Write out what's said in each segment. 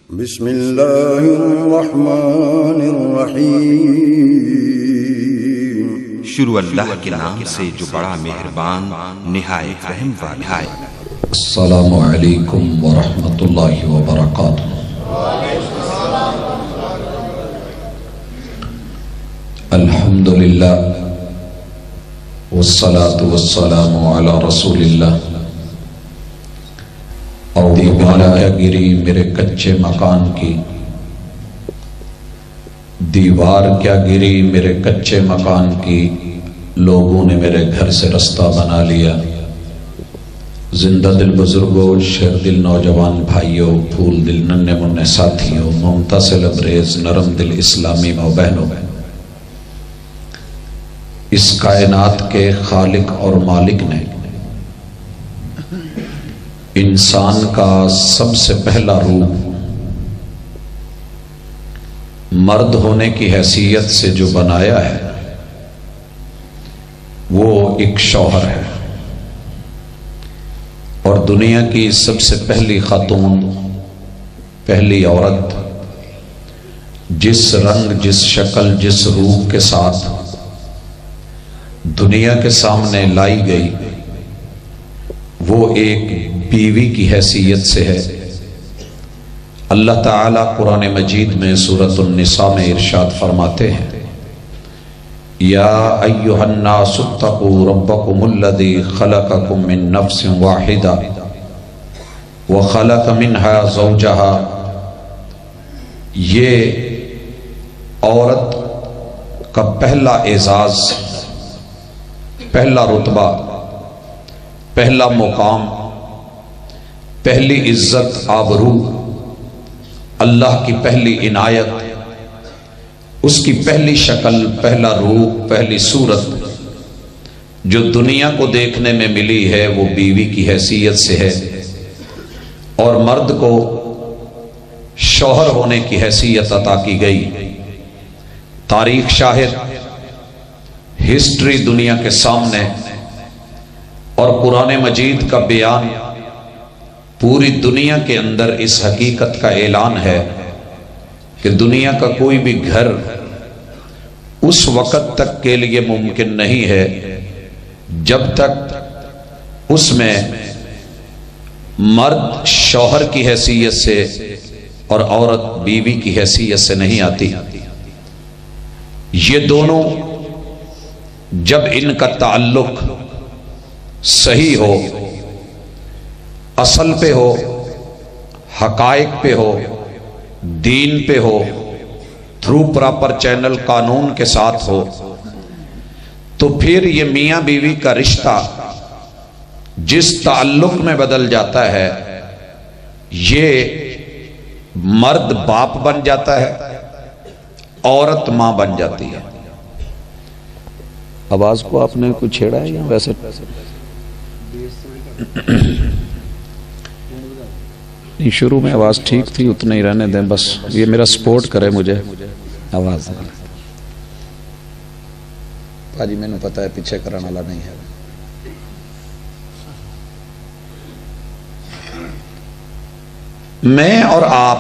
بسم اللہ الرحمن الرحیم۔ شروع اللہ کے نام سے جو بڑا مہربان نہایت رحم والا ہے۔ السلام علیکم ورحمۃ اللہ وبرکاتہ۔ الحمد للہ والصلاة والسلام علی رسول اللہ۔ اور دیوار کیا گری میرے کچے مکان کی، دیوار کیا گری میرے کچے مکان کی، لوگوں نے میرے گھر سے رستہ بنا لیا۔ زندہ دل بزرگوں، شیر دل نوجوان بھائیوں، پھول دل ننھے منھے ساتھیوں، ممتا سے لبریز نرم دل اسلامی ماں بہنوں، اس کائنات کے خالق اور مالک نے انسان کا سب سے پہلا روپ مرد ہونے کی حیثیت سے جو بنایا ہے وہ ایک شوہر ہے، اور دنیا کی سب سے پہلی خاتون، پہلی عورت جس رنگ، جس شکل، جس روپ کے ساتھ دنیا کے سامنے لائی گئی وہ ایک بیوی کی حیثیت سے ہے۔ اللہ تعالیٰ قرآن مجید میں سورۃ النساء میں ارشاد فرماتے ہیں، یا ایھا الناس اتقوا ربکم الذی خلقکم من نفس واحدہ وخلق منہا زوجہا۔ یہ عورت کا پہلا اعزاز، پہلا رتبہ، پہلا مقام، پہلی عزت آبرو، اللہ کی پہلی عنایت، اس کی پہلی شکل، پہلا روپ، پہلی صورت جو دنیا کو دیکھنے میں ملی ہے وہ بیوی کی حیثیت سے ہے، اور مرد کو شوہر ہونے کی حیثیت عطا کی گئی۔ تاریخ شاہد، ہسٹری دنیا کے سامنے، اور قرآن مجید کا بیان پوری دنیا کے اندر اس حقیقت کا اعلان ہے کہ دنیا کا کوئی بھی گھر اس وقت تک کے لیے ممکن نہیں ہے جب تک اس میں مرد شوہر کی حیثیت سے اور عورت بیوی کی حیثیت سے نہیں آتی۔ یہ دونوں جب ان کا تعلق صحیح ہو، اصل پہ ہو، حقائق پہ ہو، دین پہ ہو، تھرو پراپر چینل قانون کے ساتھ ہو، تو پھر یہ میاں بیوی کا رشتہ جس تعلق میں بدل جاتا ہے، یہ مرد باپ بن جاتا ہے، عورت ماں بن جاتی ہے۔ آواز کو آپ نے کچھ چھیڑا ہے یا ویسے؟ نہیں، شروع میں آواز ٹھیک تھی، اتنا ہی رہنے دیں بس، یہ میرا سپورٹ کرے مجھے آواز۔ پاجی میں نے پتا ہے پیچھے کرنے والا نہیں ہے۔ میں اور آپ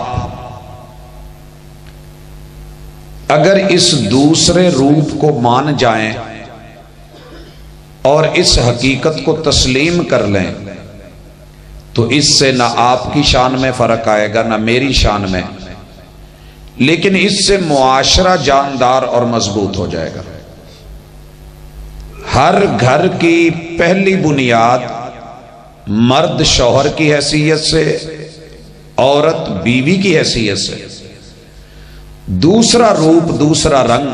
اگر اس دوسرے روپ کو مان جائیں اور اس حقیقت کو تسلیم کر لیں تو اس سے نہ آپ کی شان میں فرق آئے گا نہ میری شان میں، لیکن اس سے معاشرہ جاندار اور مضبوط ہو جائے گا۔ ہر گھر کی پہلی بنیاد مرد شوہر کی حیثیت سے، عورت بیوی کی حیثیت سے۔ دوسرا روپ، دوسرا رنگ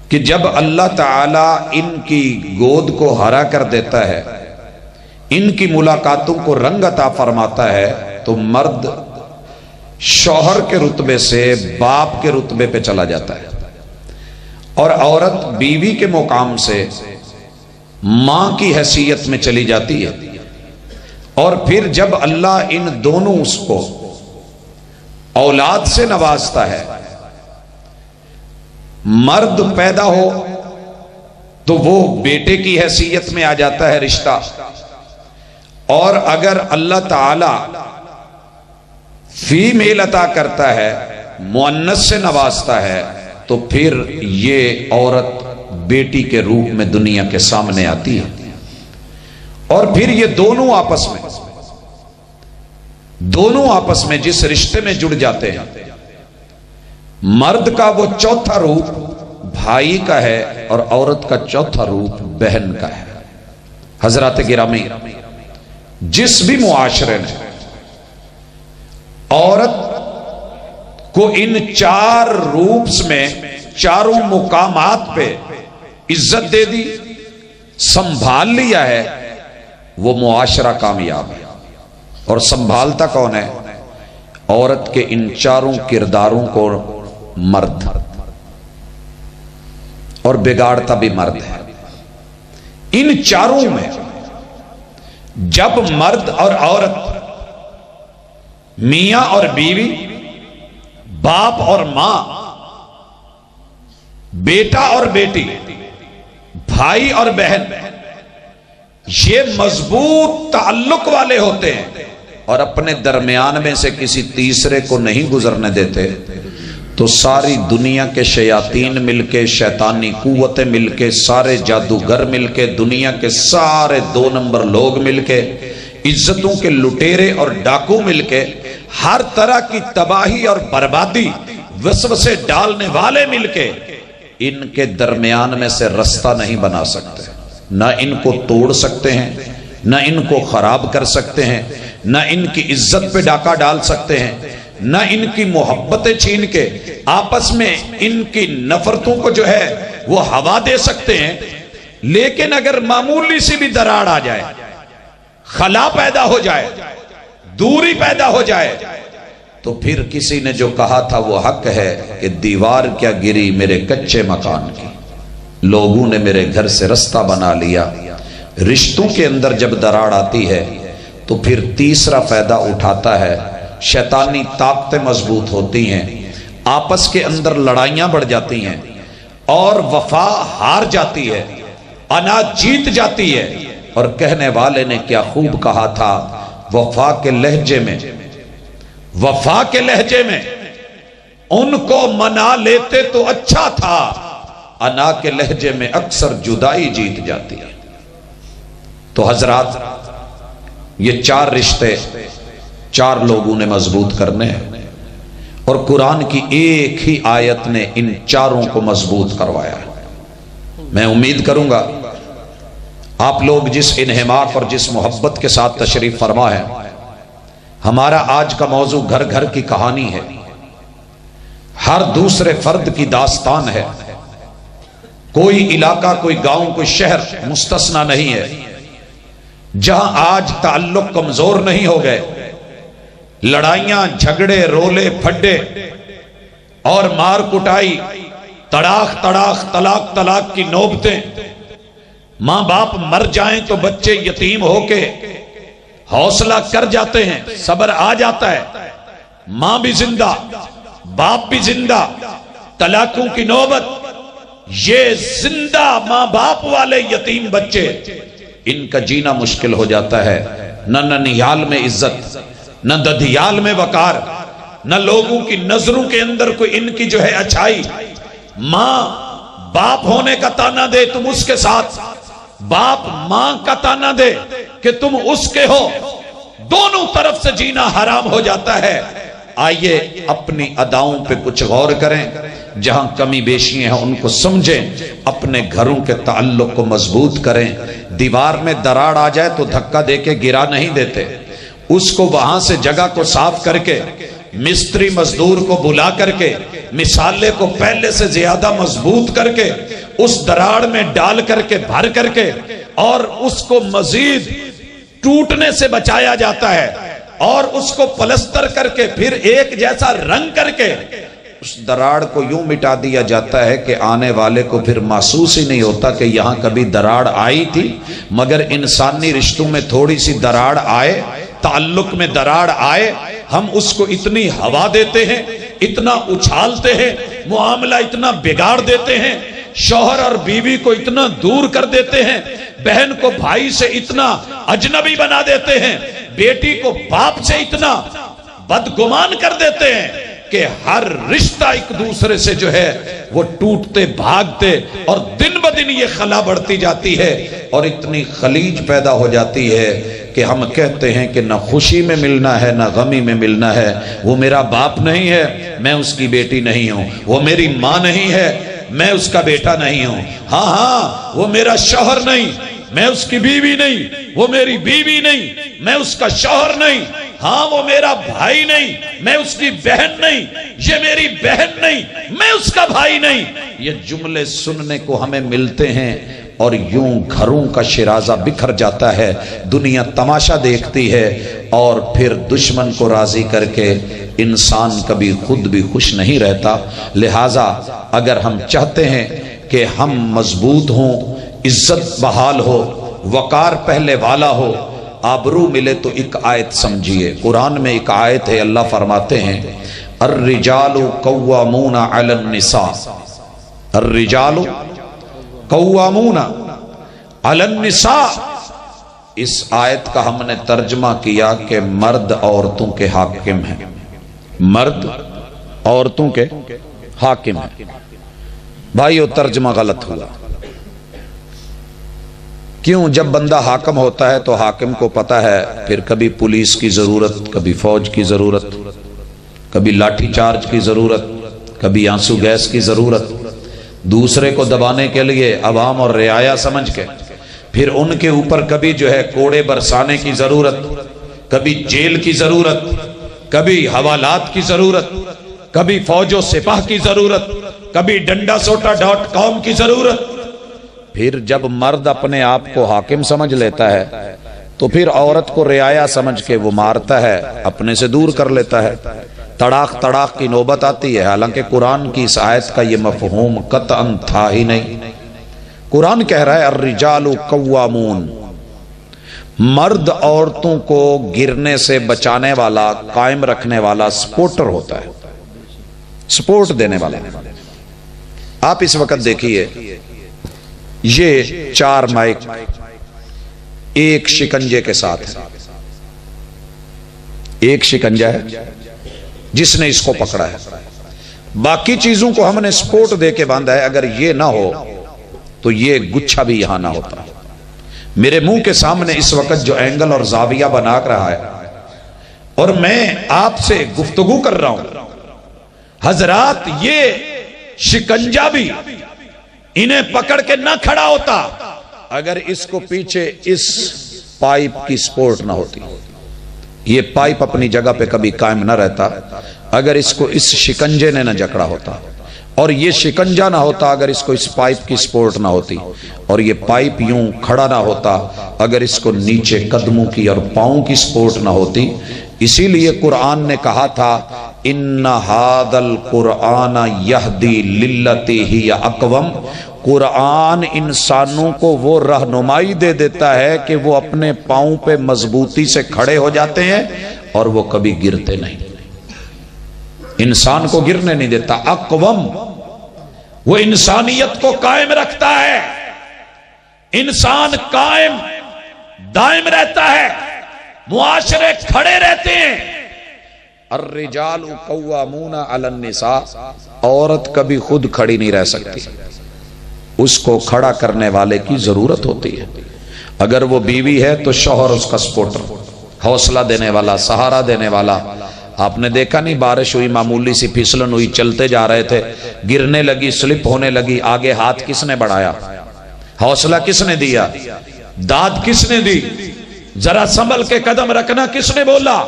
کہ جب اللہ تعالیٰ ان کی گود کو ہرا کر دیتا ہے، ان کی ملاقاتوں کو رنگ عطا فرماتا ہے، تو مرد شوہر کے رتبے سے باپ کے رتبے پہ چلا جاتا ہے، اور عورت بیوی کے مقام سے ماں کی حیثیت میں چلی جاتی ہے۔ اور پھر جب اللہ ان دونوں اس کو اولاد سے نوازتا ہے، مرد پیدا ہو تو وہ بیٹے کی حیثیت میں آ جاتا ہے رشتہ، اور اگر اللہ تعالی فیمیل عطا کرتا ہے، مؤنث سے نوازتا ہے، تو پھر یہ عورت بیٹی کے روپ میں دنیا کے سامنے آتی ہے، اور پھر یہ دونوں آپس میں جس رشتے میں جڑ جاتے ہیں، مرد کا وہ چوتھا روپ بھائی کا ہے اور عورت کا چوتھا روپ بہن کا ہے۔ حضرات گرامی، جس بھی معاشرے نے عورت کو ان چار روپس میں، چاروں مقامات پہ عزت دے دی، سنبھال لیا ہے، وہ معاشرہ کامیاب ہے۔ اور سنبھالتا کون ہے؟ عورت کے ان چاروں کرداروں کو مرد، اور بگاڑتا بھی مرد ہے۔ ان چاروں میں جب مرد اور عورت، میاں اور بیوی، باپ اور ماں، بیٹا اور بیٹی، بھائی اور بہن، یہ مضبوط تعلق والے ہوتے ہیں اور اپنے درمیان میں سے کسی تیسرے کو نہیں گزرنے دیتے، تو ساری دنیا کے شیاطین مل کے، شیطانی قوتیں مل کے، سارے جادوگر مل کے، دنیا کے سارے 2 نمبر لوگ مل کے، عزتوں کے لٹیرے اور ڈاکو مل کے، ہر طرح کی تباہی اور بربادی وسوسے ڈالنے والے مل کے، ان کے درمیان میں سے رستہ نہیں بنا سکتے۔ نہ ان کو توڑ سکتے ہیں، نہ ان کو خراب کر سکتے ہیں، نہ ان کی عزت پہ ڈاکہ ڈال سکتے ہیں، نہ ان کی محبتیں چھین کے آپس میں ان کی نفرتوں کو جو ہے وہ ہوا دے سکتے ہیں۔ لیکن اگر معمولی سی بھی دراڑ آ جائے، خلا پیدا ہو جائے، دوری پیدا ہو جائے، تو پھر کسی نے جو کہا تھا وہ حق ہے کہ دیوار کیا گری میرے کچے مکان کی، لوگوں نے میرے گھر سے رستہ بنا لیا۔ رشتوں کے اندر جب دراڑ آتی ہے تو پھر تیسرا فائدہ اٹھاتا ہے، شیطانی طاقتیں مضبوط ہوتی ہیں، آپس کے اندر لڑائیاں بڑھ جاتی ہیں، اور وفا ہار جاتی ہے، انا جیت جاتی ہے۔ اور کہنے والے نے کیا خوب کہا تھا، وفا کے لہجے میں ان کو منا لیتے تو اچھا تھا، انا کے لہجے میں اکثر جدائی جیت جاتی ہے۔ تو حضرات، یہ 4 رشتے 4 لوگوں نے مضبوط کرنے ہیں، اور قرآن کی ایک ہی آیت نے ان چاروں کو مضبوط کروایا ہے۔ میں امید کروں گا آپ لوگ جس انہماک اور جس محبت کے ساتھ تشریف فرما ہے، ہمارا آج کا موضوع گھر گھر کی کہانی ہے، ہر دوسرے فرد کی داستان ہے، کوئی علاقہ، کوئی گاؤں، کوئی شہر مستثنا نہیں ہے جہاں آج تعلق کمزور نہیں ہو گئے، لڑائیاں، جھگڑے، رولے پھڈے اور مار کٹائی، تڑاخ تڑاخ، طلاق طلاق کی نوبتیں، ماں باپ مر جائیں تو بچے یتیم ہو کے حوصلہ کر جاتے ہیں، صبر آ جاتا ہے، ماں بھی زندہ، باپ بھی زندہ، طلاقوں کی نوبت، یہ زندہ ماں باپ والے یتیم بچے، ان کا جینا مشکل ہو جاتا ہے۔ نہ ننیال میں عزت، نہ ددیال میں وقار، نہ لوگوں کی نظروں کے اندر کوئی ان کی جو ہے اچھائی۔ ماں باپ ہونے کا تانا دے تم اس کے ساتھ، باپ ماں کا تانا دے کہ تم اس کے ہو، دونوں طرف سے جینا حرام ہو جاتا ہے۔ آئیے اپنی اداؤں پہ کچھ غور کریں، جہاں کمی بیشیاں ہیں ان کو سمجھیں، اپنے گھروں کے تعلق کو مضبوط کریں۔ دیوار میں دراڑ آ جائے تو دھکا دے کے گرا نہیں دیتے، اس کو وہاں سے جگہ کو صاف کر کے، مستری مزدور کو بلا کر کے، مسالے کو پہلے سے زیادہ مضبوط کر کے، اس دراڑ میں ڈال کر کے، بھر کر کے، اور اس کو مزید ٹوٹنے سے بچایا جاتا ہے، اور اس کو پلستر کر کے پھر ایک جیسا رنگ کر کے اس دراڑ کو یوں مٹا دیا جاتا ہے کہ آنے والے کو پھر محسوس ہی نہیں ہوتا کہ یہاں کبھی دراڑ آئی تھی۔ مگر انسانی رشتوں میں تھوڑی سی دراڑ آئے، تعلق میں دراڑ آئے، ہم اس کو اتنی ہوا دیتے ہیں، اتنا اچھالتے ہیں، معاملہ اتنا بگاڑ دیتے ہیں، شوہر اور بیوی کو اتنا دور کر دیتے ہیں، بہن کو بھائی سے اتنا اجنبی بنا دیتے ہیں، بیٹی کو باپ سے اتنا بدگمان کر دیتے ہیں کہ ہر رشتہ ایک دوسرے سے جو ہے وہ ٹوٹتے بھاگتے، اور دن بدن یہ خلا بڑھتی جاتی ہے اور اتنی خلیج پیدا ہو جاتی ہے کہ ہم کہتے ہیں کہ نہ خوشی میں ملنا ہے نہ غمی میں ملنا ہے۔ وہ میرا باپ نہیں ہے، میں اس کی بیٹی نہیں ہوں۔ وہ میری ماں نہیں ہے، میں اس کا بیٹا نہیں ہوں۔ ہاں وہ میرا شوہر نہیں، میں اس کی بیوی نہیں۔ وہ میری بیوی نہیں، میں اس کا شوہر نہیں۔ ہاں وہ میرا بھائی نہیں، میں اس کی بہن نہیں۔ یہ میری بہن نہیں، میں اس کا بھائی نہیں۔ یہ جملے سننے کو ہمیں ملتے ہیں اور یوں گھروں کا شرازہ بکھر جاتا ہے، دنیا تماشا دیکھتی ہے، اور پھر دشمن کو راضی کر کے انسان کبھی خود بھی خوش نہیں رہتا۔ لہٰذا اگر ہم چاہتے ہیں کہ ہم مضبوط ہوں، عزت بحال ہو، وقار پہلے والا ہو، آبرو ملے، تو ایک آیت سمجھیے۔ قرآن میں ایک آیت ہے، اللہ فرماتے ہیں الرجال قوامون علی النساء، الرجال قوامون علی النساء۔ اس آیت کا ہم نے ترجمہ کیا کہ مرد عورتوں کے حاکم ہیں، مرد عورتوں کے حاکم ہیں۔ بھائیو ترجمہ غلط ہوا۔ کیوں؟ جب بندہ حاکم ہوتا ہے تو حاکم کو پتہ ہے پھر کبھی پولیس کی ضرورت، کبھی فوج کی ضرورت، کبھی لاٹھی چارج کی ضرورت، کبھی آنسو گیس کی ضرورت، دوسرے کو دبانے کے لیے عوام اور رعایا سمجھ کے، پھر ان کے اوپر کبھی جو ہے کوڑے برسانے کی ضرورت، کبھی جیل کی ضرورت، کبھی حوالات کی ضرورت، کبھی فوج و سپاہ کی ضرورت، کبھی ڈنڈا سوٹا .com کی ضرورت۔ پھر جب مرد اپنے آپ کو حاکم سمجھ لیتا ہے تو پھر عورت کو رعایا سمجھ کے وہ مارتا ہے، اپنے سے دور کر لیتا ہے، تڑاق تڑاق کی نوبت آتی ہے۔ حالانکہ قرآن کی اس آیت کا یہ مفہوم قطعاً تھا ہی نہیں۔ قرآن کہہ رہا ہے الرجال قوامون، مرد عورتوں کو گرنے سے بچانے والا، قائم رکھنے والا، سپورٹر ہوتا ہے، سپورٹ دینے والا۔ آپ اس وقت دیکھیے یہ 4 مائک ایک شکنجے کے ساتھ ہے، ایک شکنجہ ہے جس نے اس کو پکڑا ہے، باقی چیزوں کو ہم نے سپورٹ دے کے باندھا ہے۔ اگر یہ نہ ہو تو یہ گچھا بھی یہاں نہ ہوتا۔ میرے منہ کے سامنے اس وقت جو اینگل اور زاویہ بنا رہا ہے اور میں آپ سے گفتگو کر رہا ہوں، حضرات یہ شکنجہ بھی انہیں پکڑ کے نہ کھڑا ہوتا اگر اس کو پیچھے اس پائپ کی سپورٹ نہ ہوتی۔ یہ پائپ اپنی جگہ پہ کبھی قائم نہ رہتا اگر اس کو اس شکنجے نے نہ جکڑا ہوتا، اور یہ شکنجہ نہ ہوتا اگر اس کو اس پائپ کی سپورٹ نہ ہوتی، اور یہ پائپ یوں کھڑا نہ ہوتا اگر اس کو نیچے قدموں کی اور پاؤں کی سپورٹ نہ ہوتی۔ اسی لیے قرآن نے کہا تھا ان ھذا القرآن یہدی للتی ہی اقوم، قرآن انسانوں کو وہ رہنمائی دے دیتا ہے کہ وہ اپنے پاؤں پہ مضبوطی سے کھڑے ہو جاتے ہیں اور وہ کبھی گرتے نہیں، انسان کو گرنے نہیں دیتا۔ اقوم وہ انسانیت کو قائم رکھتا ہے، انسان قائم دائم رہتا ہے، معاشرے کھڑے رہتے ہیں۔ الرجال قوامون علی النساء، عورت کبھی خود کھڑی نہیں رہ سکتی، اس کو کھڑا کرنے والے کی ضرورت ہوتی ہے۔ اگر وہ بیوی ہے تو شوہر اس کا سپورٹر، حوصلہ دینے والا، سہارا دینے والا۔ آپ نے دیکھا نہیں، بارش ہوئی، معمولی سی پھسلن ہوئی، چلتے جا رہے تھے، گرنے لگی، سلپ ہونے لگی، آگے ہاتھ کس نے بڑھایا؟ حوصلہ کس نے دیا؟ داد کس نے دی؟ ذرا سنبھل کے قدم رکھنا کس نے بولا؟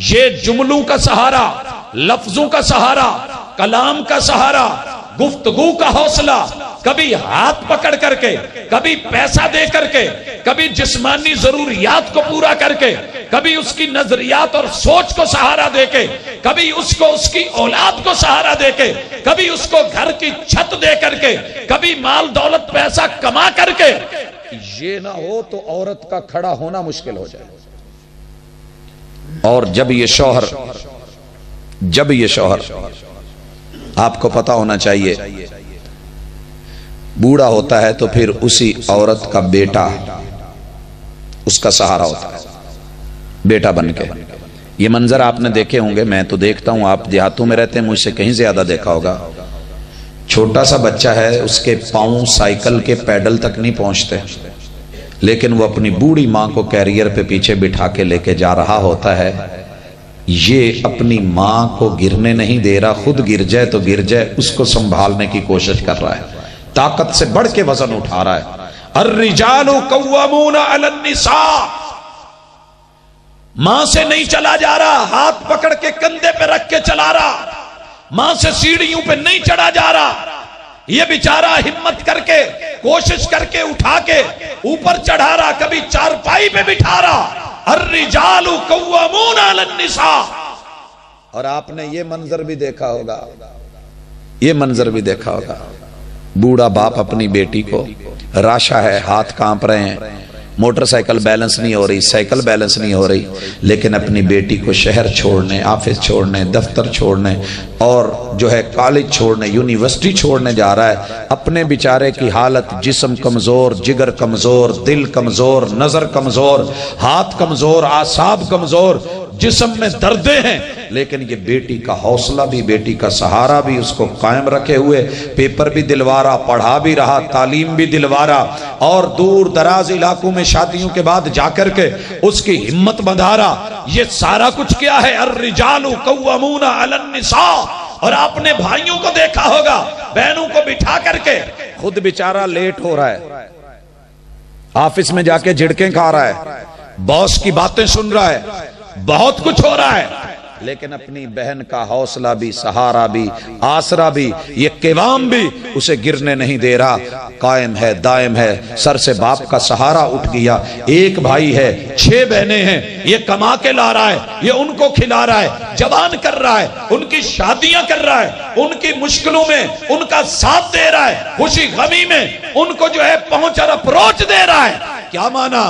یہ جملوں کا سہارا، لفظوں کا سہارا، کلام کا سہارا، گفتگو کا حوصلہ، کبھی ہاتھ پکڑ کر کے، کبھی پیسہ دے کر کے، کبھی جسمانی ضروریات کو پورا کر کے، کبھی اس کی نظریات اور سوچ کو سہارا دے کے، کبھی اس کو اس کی اولاد کو سہارا دے کے، کبھی اس کو گھر کی چھت دے کر کے، کبھی مال دولت پیسہ کما کر کے۔ یہ نہ ہو تو عورت کا کھڑا ہونا مشکل ہو جائے۔ اور جب یہ شوہر آپ کو پتا ہونا چاہیے بوڑھا ہوتا ہے تو پھر اسی عورت کا بیٹا اس کا سہارا ہوتا ہے، بیٹا بن کے۔ یہ منظر آپ نے دیکھے ہوں گے، میں تو دیکھتا ہوں، آپ دیہاتوں میں رہتے ہیں، مجھ سے کہیں زیادہ دیکھا ہوگا۔ چھوٹا سا بچہ ہے، اس کے پاؤں سائیکل کے پیڈل تک نہیں پہنچتے، لیکن وہ اپنی بوڑھی ماں کو کیریئر پہ پیچھے بٹھا کے لے کے جا رہا ہوتا ہے۔ یہ اپنی ماں کو گرنے نہیں دے رہا، خود گر جائے تو گر جائے، اس کو سنبھالنے کی کوشش کر رہا ہے، طاقت سے بڑھ کے وزن اٹھا رہا ہے۔ الرجال قوامون علی النساء، ماں سے نہیں چلا جا رہا، ہاتھ پکڑ کے کندھے پہ رکھ کے چلا رہا، ماں سے سیڑھیوں پہ نہیں چڑھا جا رہا، یہ بیچارہ ہمت کر کے کوشش کر کے اٹھا کے اوپر چڑھا رہا، کبھی چارپائی پہ بٹھا رہا۔ الرجال قوامون علی النساء۔ اور آپ نے یہ منظر بھی دیکھا ہوگا، یہ منظر بھی دیکھا ہوگا، بوڑھا باپ اپنی بیٹی کو، راشا ہے، ہاتھ کانپ رہے ہیں، موٹر سائیکل بیلنس نہیں ہو رہی، سائیکل بیلنس نہیں ہو رہی، لیکن اپنی بیٹی کو شہر چھوڑنے، آفس چھوڑنے، دفتر چھوڑنے اور جو ہے کالج چھوڑنے، یونیورسٹی چھوڑنے جا رہا ہے۔ اپنے بیچارے کی حالت، جسم کمزور، جگر کمزور، دل کمزور، نظر کمزور، ہاتھ کمزور، اعصاب کمزور، جسم میں دردیں ہیں، لیکن یہ بیٹی کا حوصلہ بھی، بیٹی کا سہارا بھی اس کو قائم رکھے ہوئے، پیپر بھی دلوا رہا، پڑھا بھی رہا، تعلیم بھی دلوا رہا، اور دور دراز علاقوں میں شادیوں کے بعد جا کر کے اس کی ہمت بندھا رہا۔ یہ سارا کچھ کیا ہے؟ الرجال قوامون علی النساء۔ اور آپ نے بھائیوں کو دیکھا ہوگا، بہنوں کو بٹھا کر کے، خود بیچارہ لیٹ ہو رہا ہے، آفس میں جا کے جھڑکیں کھا رہا ہے، باس کی باتیں سن رہا ہے، بہت کچھ ہو رہا ہے، لیکن اپنی بہن کا حوصلہ بھی، سہارا بھی، آسرا بھی، یہ قوام بھی اسے گرنے نہیں دے رہا، قائم ہے، دائم ہے۔ سر سے باپ کا سہارا اٹھ گیا، ایک بھائی ہے، 6 بہنیں ہیں، یہ کما کے لا رہا ہے، یہ ان کو کھلا رہا ہے، جوان کر رہا ہے، ان کی شادیاں کر رہا ہے، ان کی مشکلوں میں ان کا ساتھ دے رہا ہے، خوشی غمی میں ان کو جو ہے پہنچ اور اپروچ دے رہا ہے۔ کیا مانا؟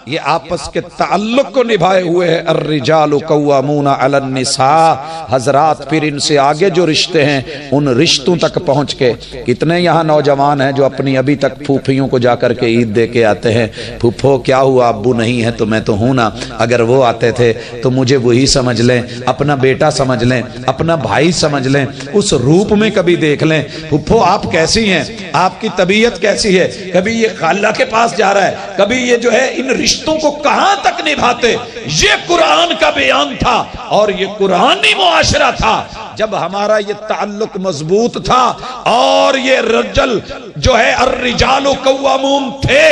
یہ آپس کے تعلق کو نبھائے ہوئے ہے۔ الرجال قوامون علی النساء۔ حضرات پھر ان سے آگے جو رشتے ہیں، ان رشتوں تک پہنچ کے کتنے یہاں نوجوان ہیں جو اپنی ابھی تک پھوپھیوں کو جا کر کے عید دے کے آتے ہیں، پھوپھو کیا ہوا، ابو نہیں ہے تو میں تو ہوں نا، اگر وہ آتے تھے تو مجھے وہی سمجھ لیں، اپنا بیٹا سمجھ لیں، اپنا بھائی سمجھ لیں، اس روپ میں کبھی دیکھ لیں، پھوپھو آپ کیسی ہیں، آپ کی طبیعت کیسی ہے، کبھی یہ خالہ کے پاس جا رہا ہے، کبھی یہ جو ہے ان رشتوں کو کہاں تک نبھاتے۔ یہ قرآن کا بیان تھا اور یہ قرآنی معاشرہ تھا۔ جب ہمارا یہ تعلق مضبوط تھا اور یہ رجل جو ہے الرجال قوامون تھے،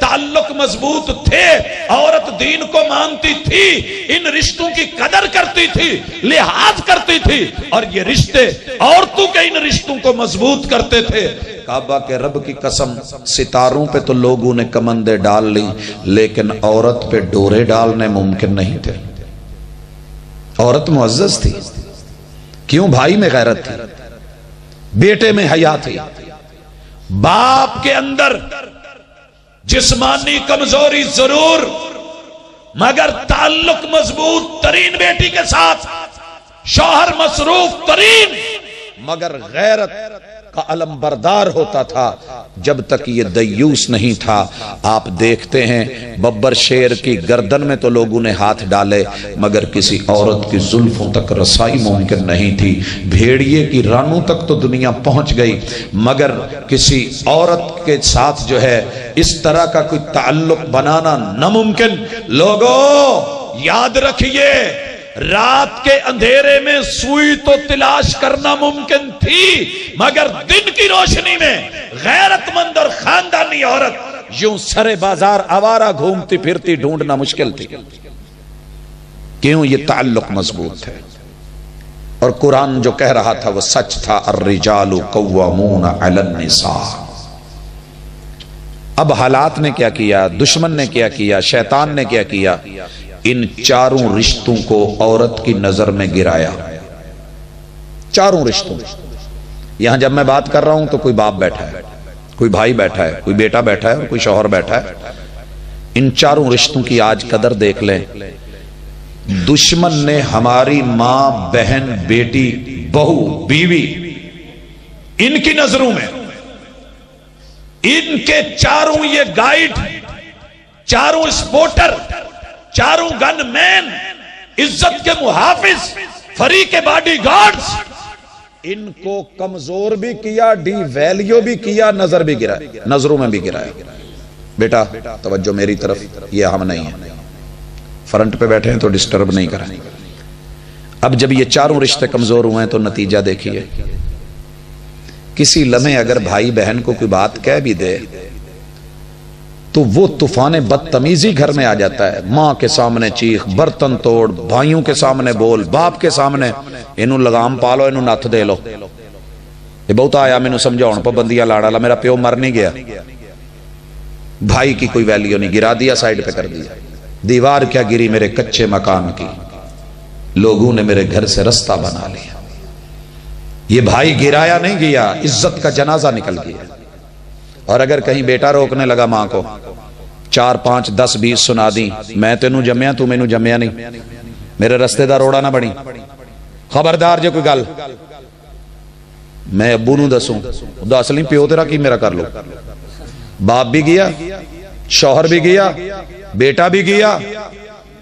تعلق مضبوط تھے، عورت دین کو مانتی تھی، ان رشتوں کی قدر کرتی تھی، لحاظ کرتی تھی، اور یہ رشتے عورتوں کے ان رشتوں کو مضبوط کرتے تھے۔ کعبہ کے رب کی قسم، ستاروں پہ تو لوگوں نے کمندیں ڈال لی، لیکن عورت پہ ڈورے ڈالنے ممکن نہیں تھے۔ عورت معزز تھی، کیوں؟ بھائی میں غیرت تھی، بیٹے میں حیا تھی، باپ کے اندر جسمانی کمزوری ضرور، مگر تعلق مضبوط ترین بیٹی کے ساتھ، شوہر مصروف ترین، مگر غیرت کا علم بردار ہوتا تھا جب تک یہ دیوس نہیں تھا۔ آپ دیکھتے ہیں ببر شیر کی گردن میں تو لوگوں نے ہاتھ ڈالے، مگر کسی عورت کی زلفوں تک رسائی ممکن نہیں تھی۔ بھیڑیے کی رانوں تک تو دنیا پہنچ گئی، مگر کسی عورت کے ساتھ جو ہے اس طرح کا کوئی تعلق بنانا ناممکن۔ لوگوں یاد رکھیے، رات کے اندھیرے میں سوئی تو تلاش کرنا ممکن تھی، مگر دن کی روشنی میں غیرت مند اور خاندانی عورت یوں سرے بازار آوارہ گھومتی پھرتی ڈھونڈنا مشکل تھی۔ کیوں؟ یہ تعلق مضبوط ہے، اور قرآن جو کہہ رہا تھا وہ سچ تھا۔ الرجال قوامون علی النساء۔ اب حالات نے کیا کیا، دشمن نے کیا کیا، شیطان نے کیا کیا، ان چاروں رشتوں کو عورت کی نظر میں گرایا۔ چاروں رشتوں، یہاں جب میں بات کر رہا ہوں تو کوئی باپ بیٹھا ہے، کوئی بھائی بیٹھا ہے، کوئی بیٹا بیٹھا ہے اور کوئی شوہر بیٹھا ہے۔ ان چاروں رشتوں کی آج قدر دیکھ لیں۔ دشمن نے ہماری ماں، بہن، بیٹی، بہو، بیوی، ان کی نظروں میں ان کے چاروں یہ گائیڈ، چاروں سپورٹر، چاروں گن مین، عزت کے محافظ، فریق باڈی گارڈز، ان کو کمزور بھی کیا، ڈی ویلیو بھی کیا، نظر بھی گرایا، نظروں میں بھی گرایا. بیٹا توجہ میری طرف، یہ ہم نہیں ہیں، فرنٹ پہ بیٹھے ہیں تو ڈسٹرب نہیں کریں. اب جب یہ چاروں رشتے کمزور ہوئے ہیں تو نتیجہ دیکھیے. کسی لمحے اگر بھائی بہن کو کوئی بات کہہ بھی دے تو وہ طوفان بدتمیزی گھر میں آ جاتا ہے. ماں کے سامنے چیخ، برتن توڑ، بھائیوں کے سامنے بول، باپ کے سامنے انہوں لگام پالو، انہوں نتھ دے لو. یہ بہت آیا مینوں سمجھاؤن پابندیاں لاڑا لا، میرا پیو مر نہیں گیا. بھائی کی کوئی ویلیو نہیں، گرا دیا، سائیڈ پہ کر دیا. دیوار کیا گری میرے کچے مکان کی، لوگوں نے میرے گھر سے رستہ بنا لیا. یہ بھائی گرایا نہیں گیا، عزت کا جنازہ نکل گیا. اور اگر کہیں بیٹا روکنے لگا ماں کو، 4 5 10 20 سنا دی، میں تینوں جمیا تو مینوں جمیا نہیں، میرے رستے دا روڑا نہ بنی، خبردار جے کوئی گل میں ابو نوں دسوں، دس نہیں پیو تیرا کی میرا کر لو. باپ بھی گیا، شوہر بھی گیا، بیٹا بھی گیا،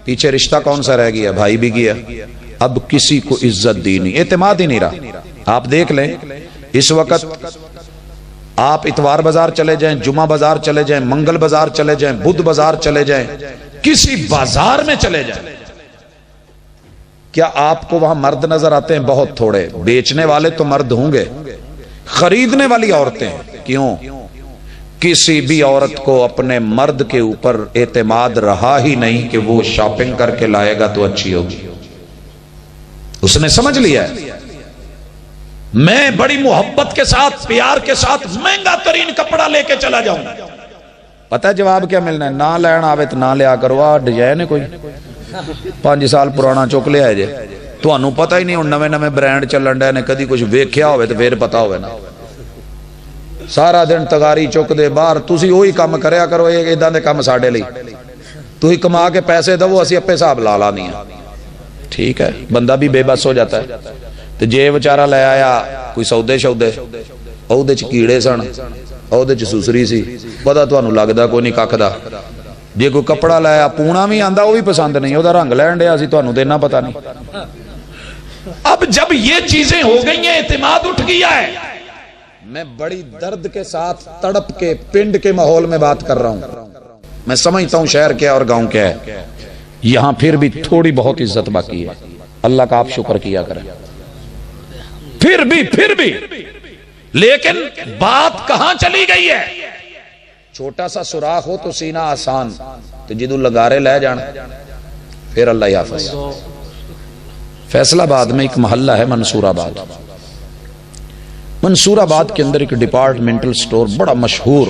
پیچھے رشتہ کون سا رہ گیا؟ بھائی بھی گیا. اب کسی کو عزت دی نہیں، اعتماد ہی نہیں رہا. آپ دیکھ لیں اس وقت آپ اتوار بازار چلے جائیں، جمعہ بازار چلے جائیں، منگل بازار چلے جائیں، بدھ بازار چلے جائیں، کسی بازار میں چلے جائیں، کیا آپ کو وہاں مرد نظر آتے ہیں؟ بہت تھوڑے. بیچنے والے تو مرد ہوں گے، خریدنے والی عورتیں کیوں؟ کسی بھی عورت کو اپنے مرد کے اوپر اعتماد رہا ہی نہیں کہ وہ شاپنگ کر کے لائے گا تو اچھی ہوگی. اس نے سمجھ لیا ہے میں بڑی محبت کے ساتھ، پیار کے ساتھ مہنگا ترین کپڑا لے کے چلا جاؤں. پتہ ہے جواب کیا ملنا ہے؟ نہ لین آوے تو نہ لیا کرو. آ ڈیزائن ہے کوئی 5 سال پرانا چک لیا جے، تانوں پتہ ہی نہیں ہن نویں نویں برانڈ چلن ڈے نے، کدی کچھ ویکھیا ہوے تو پھر پتہ ہوے نا. سارا دن تگاری چک دے باہر، تسی وہی کام کریا کرو. ایداں دے کام ساڈے لئی، تسی کما کے پیسے دو، اسی اپنے حساب لا لا نہیں. ٹھیک ہے، بندہ بھی بے بس ہو جاتا ہے. تو جے بیچارہ لے آیا کوئی سودے شودے، اودے چ کیڑے سن، اودے چ سسری سی، پتہ تانوں لگدا کوئی نہیں ککھ دا. جے کوئی کپڑا لے آیا پونا بھی آندا، وہ بھی پسند نہیں، وہ رنگ لین ڈیا سی، تانوں دینا پتہ نہیں. اب جب یہ چیزیں ہو گئی ہیں، اعتماد اٹھ گیا ہے. میں بڑی درد کے ساتھ تڑپ کے پنڈ کے ماحول میں بات کر رہا ہوں. میں سمجھتا ہوں شہر کیا اور گاؤں کیا ہے. یہاں پھر بھی تھوڑی بہت عزت باقی ہے. اللہ کا آپ شکر کیا کریں. پھر بھی لیکن بات کہاں چلی گئی ہے؟ چھوٹا سا سوراخ ہو تو سینہ آسان، تو جدو لگارے لے جان پھر اللہ حافظ. فیصل آباد میں ایک محلہ ہے منصور آباد. منصور آباد کے اندر ایک ڈپارٹمنٹل سٹور، بڑا مشہور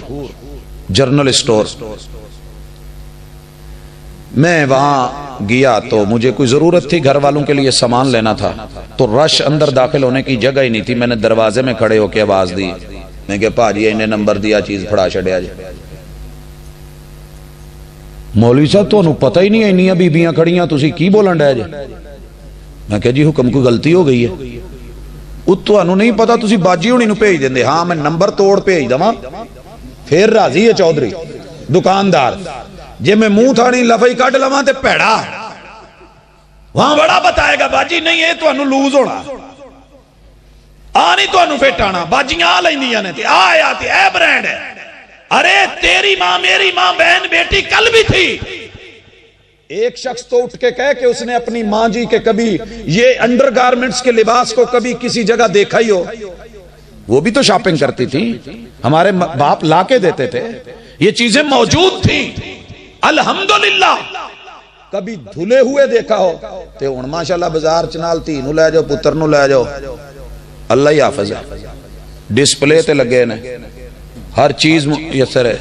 جرنل سٹور. میں وہاں گیا تو مجھے کوئی ضرورت تھی، گھر والوں کے لیے سامان لینا تھا. تو رش اندر داخل ہونے کی جگہ ہی نہیں تھی. میں نے دروازے میں کھڑے ہو کے آواز دی، میں کہ پاجی انہیں نمبر دیا، چیز پھڑا چھڑیا جی. مولوی صاحب تانوں پتہ ہی نہیں انیاں بیبیاں کھڑیاں، تسی کی بولن ڈے جی؟ میں کہ جی حکم کوئی غلطی ہو گئی ہے. وہ تانوں نہیں پتا، تسی باجی ہونی نو بھیج دیندے. ہاں میں نمبر توڑ بھیج دواں پھر راضی ہے چودھری دکاندار. جے میں منہ تھاڑی لفظ کڈ لواں تے پیڑا وہاں بڑا بتائے گا باجی نہیں یہ تانوں لوز ہونا، آ نہیں تانوں فٹ آنا. باجیاں آ لیندیاں نے تے آیا تے اے برانڈ ہے. ارے تیری ماں میری ماں بہن بیٹی کل بھی تھی. ایک شخص تو اٹھ کے کہے کہ اس نے اپنی ماں جی کے کبھی یہ انڈر گارمنٹس کے لباس کو کبھی کسی جگہ دیکھا ہی ہو. وہ بھی تو شاپنگ کرتی تھی، ہمارے باپ لا کے دیتے تھے، یہ چیزیں موجود تھیں. الحمدللہ کبھی دھلے ہوئے دیکھا ہو تے ہن ماشاءاللہ بازار چنال تھی نو لے جاؤ، پتر نو لے جاؤ، اللہ ہی حافظ ہے. ڈسپلے تے لگے نے، ہر چیز میسر ہے.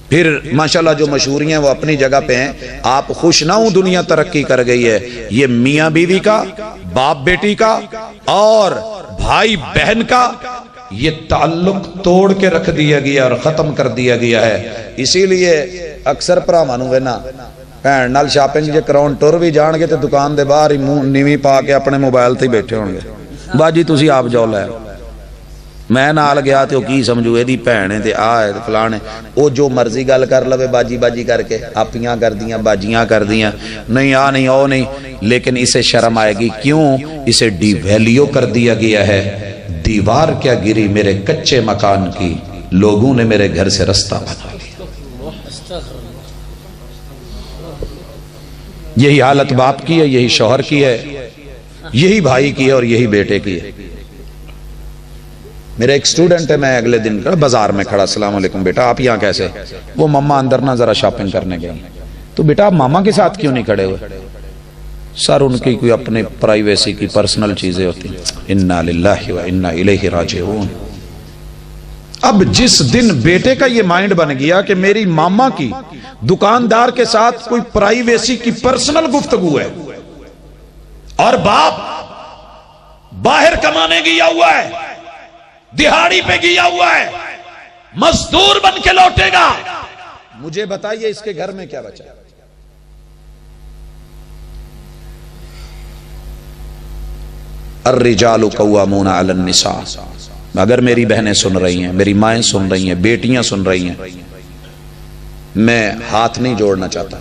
پھر ماشاءاللہ جو مشہوریاں وہ اپنی جگہ پہ ہیں. آپ خوش نہ ہوں دنیا ترقی کر گئی ہے. یہ میاں بیوی کا، باپ بیٹی کا اور بھائی بہن کا یہ تعلق توڑ کے رکھ دیا گیا اور ختم کر دیا گیا ہے. اسی لیے اکثر بھراواں نوں وینا بھن نال شاپنگ جے کراون ٹر بھی جان گے تے دکان دے باہر ہی منہ نیویں پا کے اپنے موبائل تے بیٹھے ہون گے. باجی تسی آپ جاؤ لے. میں نال گیا تے کی سمجھو یہ بھن ہے تے آ ہے تے فلان ہے، وہ جو مرضی گل کر لوے باجی باجی کر کے، آپیاں کر دیاں باجیاں کر دیاں، نہیں آ نہیں او نہیں، لیکن اسے شرم آئے گی، کیوں؟ اسے ڈی ویلیو کر دیا گیا ہے۔ دیوار کیا گری میرے کچے مکان کی، لوگوں نے میرے گھر سے رستہ بنا لیا۔ یہی حالت باپ کی ہے، یہی شوہر کی ہے، یہی بھائی کی ہے اور یہی بیٹے کی ہے۔ میرا ایک سٹوڈنٹ ہے، میں اگلے دن بازار میں کھڑا، السلام علیکم بیٹا آپ یہاں کیسے؟ وہ ماما اندر نہ ذرا شاپنگ کرنے گئی۔ تو بیٹا آپ ماما کے ساتھ کیوں نہیں کھڑے ہوئے؟ سر ان کی کوئی اپنے پرائیویسی کی پرسنل چیزیں ہوتی ہیں۔ انا للہ و انا الیہ راجعون۔ اب جس دن بیٹے کا یہ مائنڈ بن گیا کہ میری ماما کی دکاندار کے ساتھ کوئی پرائیویسی کی پرسنل گفتگو ہے، اور باپ باہر کمانے گیا ہوا ہے، دہاڑی پہ گیا ہوا ہے، مزدور بن کے لوٹے گا، مجھے بتائیے اس کے گھر میں کیا بچا؟ الرجال قوامون علی النساء۔ اگر میری بہنیں سن رہی ہیں، میری مائیں سن رہی ہیں، بیٹیاں سن رہی ہیں، میں ہاتھ نہیں جوڑنا چاہتا،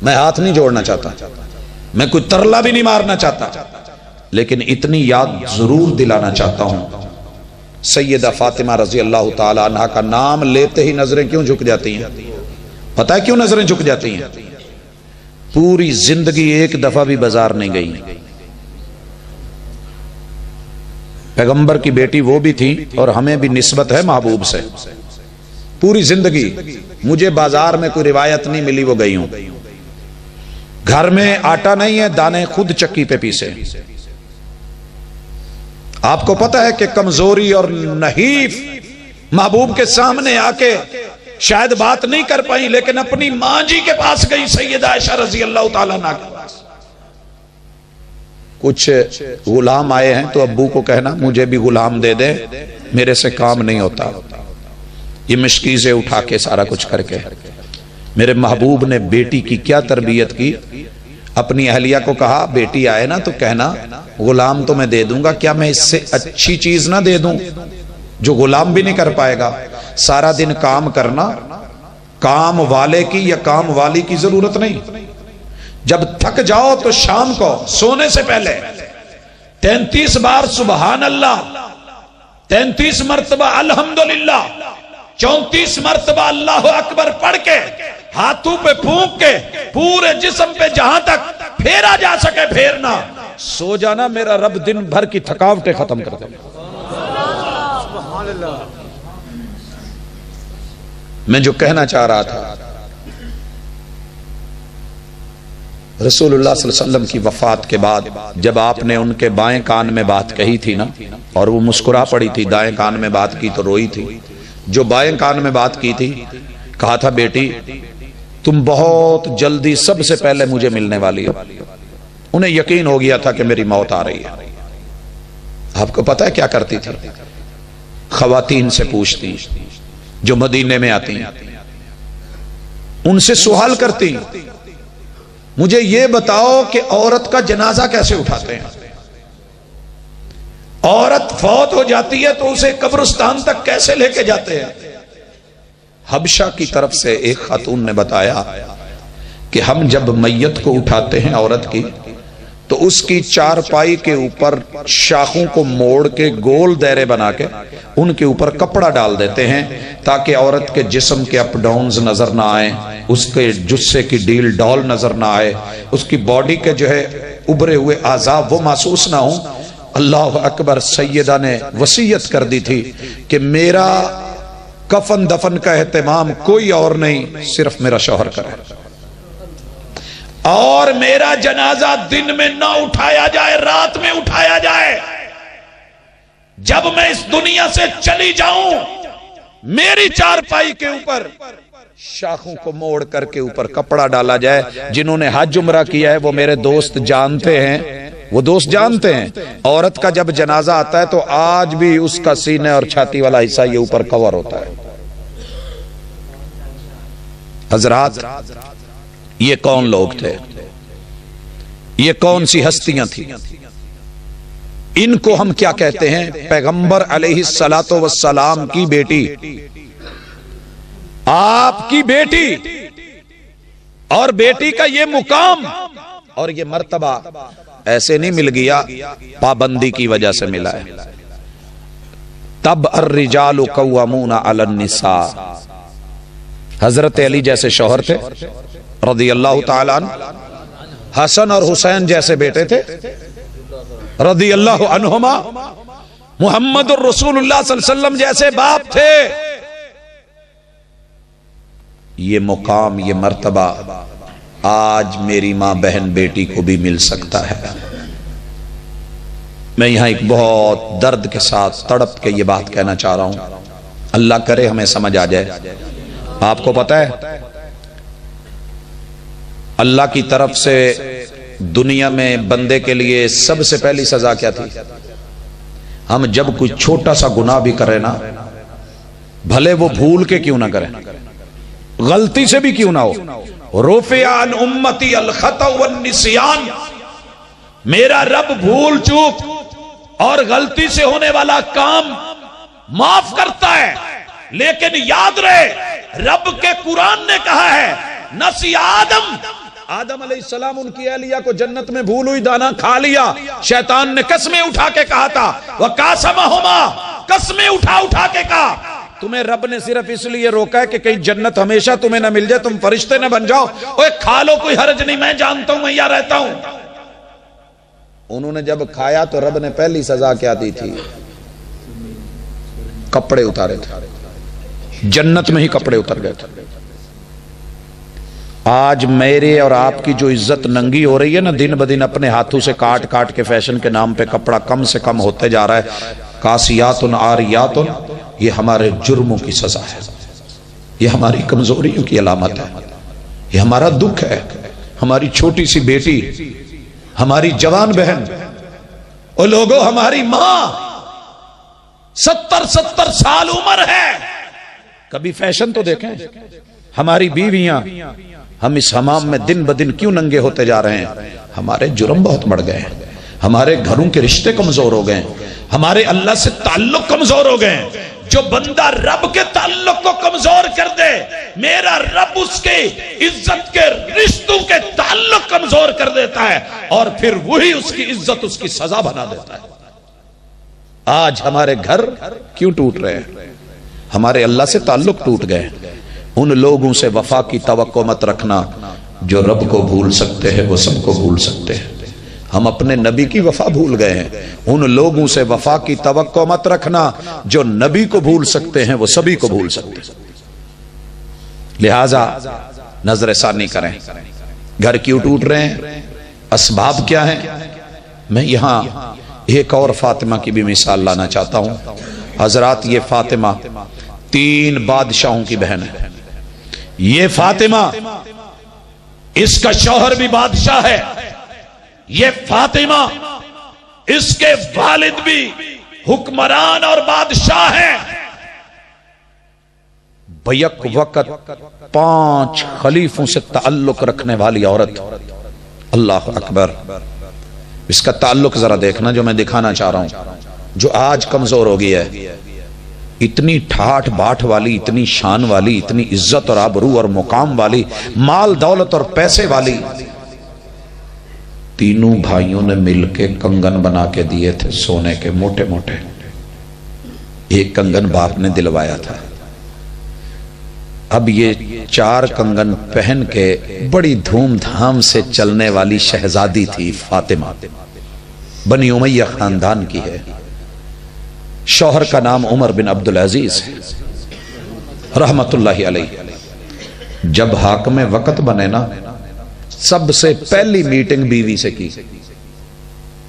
میں ہاتھ نہیں جوڑنا چاہتا، میں کوئی ترلا بھی نہیں مارنا چاہتا، لیکن اتنی یاد ضرور دلانا چاہتا ہوں، سیدہ فاطمہ رضی اللہ تعالی عنہ کا نام لیتے ہی نظریں کیوں جھک جاتی ہیں؟ پتہ ہے کیوں نظریں جھک جاتی ہیں؟ پوری زندگی ایک دفعہ بھی بازار نہیں گئی۔ پیغمبر کی بیٹی وہ بھی تھی اور ہمیں بھی نسبت ہے محبوب سے، پوری زندگی مجھے بازار میں کوئی روایت نہیں ملی وہ گئی ہوں۔ گھر میں آٹا نہیں ہے، دانے خود چکی پہ پیسے۔ آپ کو پتہ ہے کہ کمزوری اور نحیف محبوب کے سامنے آ کے شاید بات نہیں کر پائیں، لیکن اپنی ماں جی کے پاس گئی، سیدہ عائشہ رضی اللہ تعالیٰ عنہ کے پاس۔ کچھ غلام آئے ہیں تو ابو کو کہنا مجھے بھی غلام دے دے، میرے سے کام نہیں ہوتا، یہ مشکیزیں اٹھا کے سارا کچھ کر کے۔ میرے محبوب نے بیٹی کی کیا تربیت کی، اپنی اہلیہ کو کہا بیٹی آئے نا تو کہنا غلام تو میں دے دوں گا، کیا میں اس سے اچھی چیز نہ دے دوں جو غلام بھی نہیں کر پائے گا؟ سارا دن کام کرنا، کام والے کی یا کام والی کی ضرورت نہیں۔ جب تھک جاؤ تو شام کو سونے سے پہلے 33 بار سبحان اللہ، 33 مرتبہ الحمدللہ، 34 مرتبہ اللہ اکبر پڑھ کے ہاتھوں پہ پھونک کے پورے جسم پہ جہاں تک پھیرا جا سکے پھیرنا، سو جانا، میرا رب دن بھر کی تھکاوٹیں ختم کر دے۔ میں جو کہنا چاہ رہا تھا، رسول اللہ صلی اللہ علیہ وسلم کی وفات کے بعد جب آپ نے ان کے بائیں کان میں بات کہی تھی نا، اور وہ مسکرا پڑی تھی، دائیں کان میں بات کی تو روئی تھی، جو بائیں کان میں بات کی تھی کہا تھا بیٹی تم بہت جلدی سب سے پہلے مجھے ملنے والی ہو۔ انہیں یقین ہو گیا تھا کہ میری موت آ رہی ہے۔ آپ کو پتہ ہے کیا کرتی تھی؟ خواتین سے پوچھتی جو مدینے میں آتی ہیں، ان سے سوال کرتی مجھے یہ بتاؤ کہ عورت کا جنازہ کیسے اٹھاتے ہیں؟ عورت فوت ہو جاتی ہے تو اسے قبرستان تک کیسے لے کے جاتے ہیں؟ حبشہ کی طرف سے ایک خاتون نے بتایا کہ ہم جب میت کو اٹھاتے ہیں عورت کی تو اس کی چارپائی کے اوپر شاخوں کو موڑ کے گول دائرے بنا کے ان کے اوپر کپڑا ڈال دیتے ہیں تاکہ عورت کے جسم کے اپ ڈاؤنز نظر نہ آئیں، اس کے جثے کی ڈیل ڈال نظر نہ آئے، اس کی باڈی کے جو ہے ابھرے ہوئے اعضاء وہ محسوس نہ ہوں۔ اللہ اکبر، سیدہ نے وصیت کر دی تھی کہ میرا کفن دفن کا اہتمام کوئی اور نہیں، صرف میرا شوہر کرے، اور میرا جنازہ دن میں نہ اٹھایا جائے، رات میں اٹھایا جائے۔ جب میں اس دنیا سے چلی جاؤں میری چارپائی کے اوپر شاخوں کو موڑ کر کے اوپر کپڑا ڈالا جائے۔ جنہوں نے حج عمرہ کیا ہے وہ میرے دوست جانتے ہیں، وہ دوست جانتے ہیں عورت کا جب جنازہ آتا ہے تو آج بھی اس کا سینے اور چھاتی والا حصہ یہ اوپر کور ہوتا ہے۔ حضرات، یہ کون لوگ تھے؟ یہ کون سی ہستیاں تھیں؟ ان کو ہم کیا کہتے ہیں؟ پیغمبر علیہ الصلوۃ والسلام کی بیٹی، آپ کی بیٹی، اور بیٹی کا یہ مقام اور یہ مرتبہ ایسے نہیں مل گیا، پابندی کی وجہ سے ملا ہے۔ تب الرجال قوامون علی النساء، حضرت علی جیسے شوہر تھے رضی اللہ تعالیٰ عنہ، حسن اور حسین جیسے بیٹے تھے رضی اللہ عنہما، محمد الرسول اللہ صلی اللہ علیہ وسلم جیسے باپ تھے۔ یہ مقام، یہ مرتبہ آج میری ماں بہن بیٹی کو بھی مل سکتا ہے۔ میں یہاں ایک بہت درد کے ساتھ تڑپ کے یہ بات کہنا چاہ رہا ہوں، اللہ کرے ہمیں سمجھ آ جائے۔ آپ کو پتہ ہے اللہ کی طرف سے دنیا میں بندے کے لیے سب سے پہلی سزا کیا تھی؟ ہم جب کوئی چھوٹا سا گناہ بھی کریں نا، بھلے وہ بھول کے کیوں نہ کریں، غلطی سے بھی کیوں نہ ہو، رفع عن امتی الخطأ والنسیان، میرا رب بھول چوک اور غلطی سے ہونے والا کام معاف کرتا ہے، لیکن یاد رہے رب کے قرآن نے کہا ہے نسی آدم علیہ السلام ان کی اہلیہ کو جنت میں بھول ہوئی دانا کھا لیا، شیطان نے قسمیں اٹھا کے کہا تھا وَقَاسَمَهُمَا، قسمیں اٹھا کے کہا۔ تمہیں رب نے صرف اس لیے روکا ہے کہ کہیں جنت ہمیشہ تمہیں نہ مل جائے، تم فرشتے نہ بن جاؤ، اوے کھا لو کوئی حرج نہیں، میں جانتا ہوں میں یہاں رہتا ہوں۔ انہوں نے جب کھایا تو رب نے پہلی سزا کیا دی تھی؟ کپڑے اتارے تھے، جنت میں ہی کپڑے اتر گئے تھے۔ آج میرے اور آپ کی جو عزت ننگی ہو رہی ہے نا، دن بدن اپنے ہاتھوں سے کاٹ کاٹ کے فیشن کے نام پہ کپڑا کم سے کم ہوتے جا رہا ہے، کاسیات عاریات، یہ ہمارے جرموں کی سزا ہے، یہ ہماری کمزوریوں کی علامت ہے، یہ ہمارا دکھ ہے۔ ہماری چھوٹی سی بیٹی، ہماری جوان بہن، اور لوگوں ہماری ماں 70 سال عمر ہے، کبھی فیشن تو دیکھیں۔ ہماری بیویاں، ہم اس حمام میں دن بدن کیوں ننگے ہوتے جا رہے ہیں؟ ہمارے جرم بہت بڑھ گئے ہیں، ہمارے گھروں کے رشتے کمزور ہو گئے ہیں، ہمارے اللہ سے تعلق کمزور ہو گئے ہیں۔ جو بندہ رب کے تعلق کو کمزور کر دے، میرا رب اس کے عزت کے رشتوں کے تعلق کمزور کر دیتا ہے، اور پھر وہی اس کی عزت اس کی سزا بنا دیتا ہے۔ آج ہمارے گھر کیوں ٹوٹ رہے ہیں؟ ہمارے اللہ سے تعلق ٹوٹ گئے۔ ان لوگوں سے وفا کی توقع مت رکھنا جو رب کو بھول سکتے ہیں، وہ سب کو بھول سکتے ہیں۔ ہم اپنے نبی کی وفا بھول گئے ہیں۔ ان لوگوں سے وفا کی توقع مت رکھنا جو نبی کو بھول سکتے ہیں، وہ سبھی کو بھول سکتے ہیں۔ لہذا نظر ثانی کریں، گھر کیوں ٹوٹ رہے ہیں، اسباب کیا ہیں۔ میں یہاں ایک اور فاطمہ کی بھی مثال لانا چاہتا ہوں۔ حضرات، یہ فاطمہ 3 بادشاہوں کی بہن ہے۔ یہ فاطمہ، اس کا شوہر بھی بادشاہ ہے، یہ فاطمہ، اس کے والد بھی حکمران اور بادشاہ ہیں۔ بیک وقت 5 خلیفوں سے تعلق رکھنے والی عورت، اللہ اکبر۔ اس کا تعلق ذرا دیکھنا جو میں دکھانا چاہ رہا ہوں، جو آج کمزور ہو گئی ہے۔ اتنی ٹھاٹ باٹ والی، اتنی شان والی، اتنی عزت اور آبرو اور مقام والی، مال دولت اور پیسے والی، تینوں بھائیوں نے مل کے کنگن بنا کے دیے تھے سونے کے موٹے موٹے۔ ایک کنگن باپ نے دلوایا تھا، اب یہ 4 کنگن پہن کے بڑی دھوم دھام سے چلنے والی شہزادی تھی فاطمہ، بنی امیہ خاندان کی ہے۔ شوہر کا نام عمر بن عبدالعزیز ہے رحمت اللہ علیہ۔ جب حاکم وقت بنے نا، سب سے پہلی میٹنگ بیوی سے کی۔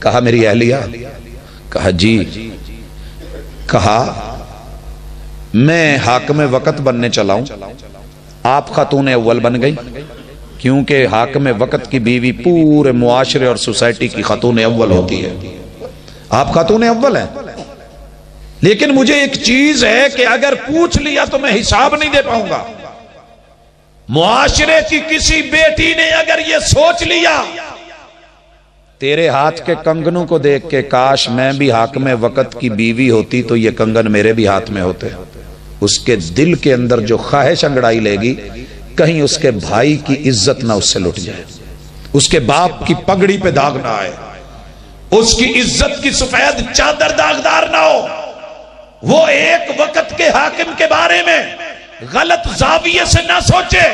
کہا میری اہلیہ، کہا جی، کہا میں حاکم وقت بننے چلا ہوں، آپ خاتون اول بن گئی، کیونکہ حاکم وقت کی بیوی پورے معاشرے اور سوسائٹی کی خاتون اول ہوتی ہے، آپ خاتون اول ہیں۔ لیکن مجھے ایک چیز ہے کہ اگر پوچھ لیا تو میں حساب نہیں دے پاؤں گا۔ معاشرے کی کسی بیٹی نے اگر یہ سوچ لیا تیرے ہاتھ کے کنگنوں کو دیکھ کے کاش میں بھی حاکم وقت کی بیوی ہوتی تو یہ کنگن میرے بھی ہاتھ میں ہوتے. اس کے دل کے اندر جو خواہش انگڑائی لے گی کہیں اس کے بھائی کی عزت نہ اس سے لٹ جائے, اس کے باپ کی پگڑی پہ داغ نہ آئے, اس کی عزت کی سفید چادر داغدار نہ ہو. وہ ایک وقت کے حاکم کے بارے میں غلط زاویے سے نہ سوچے.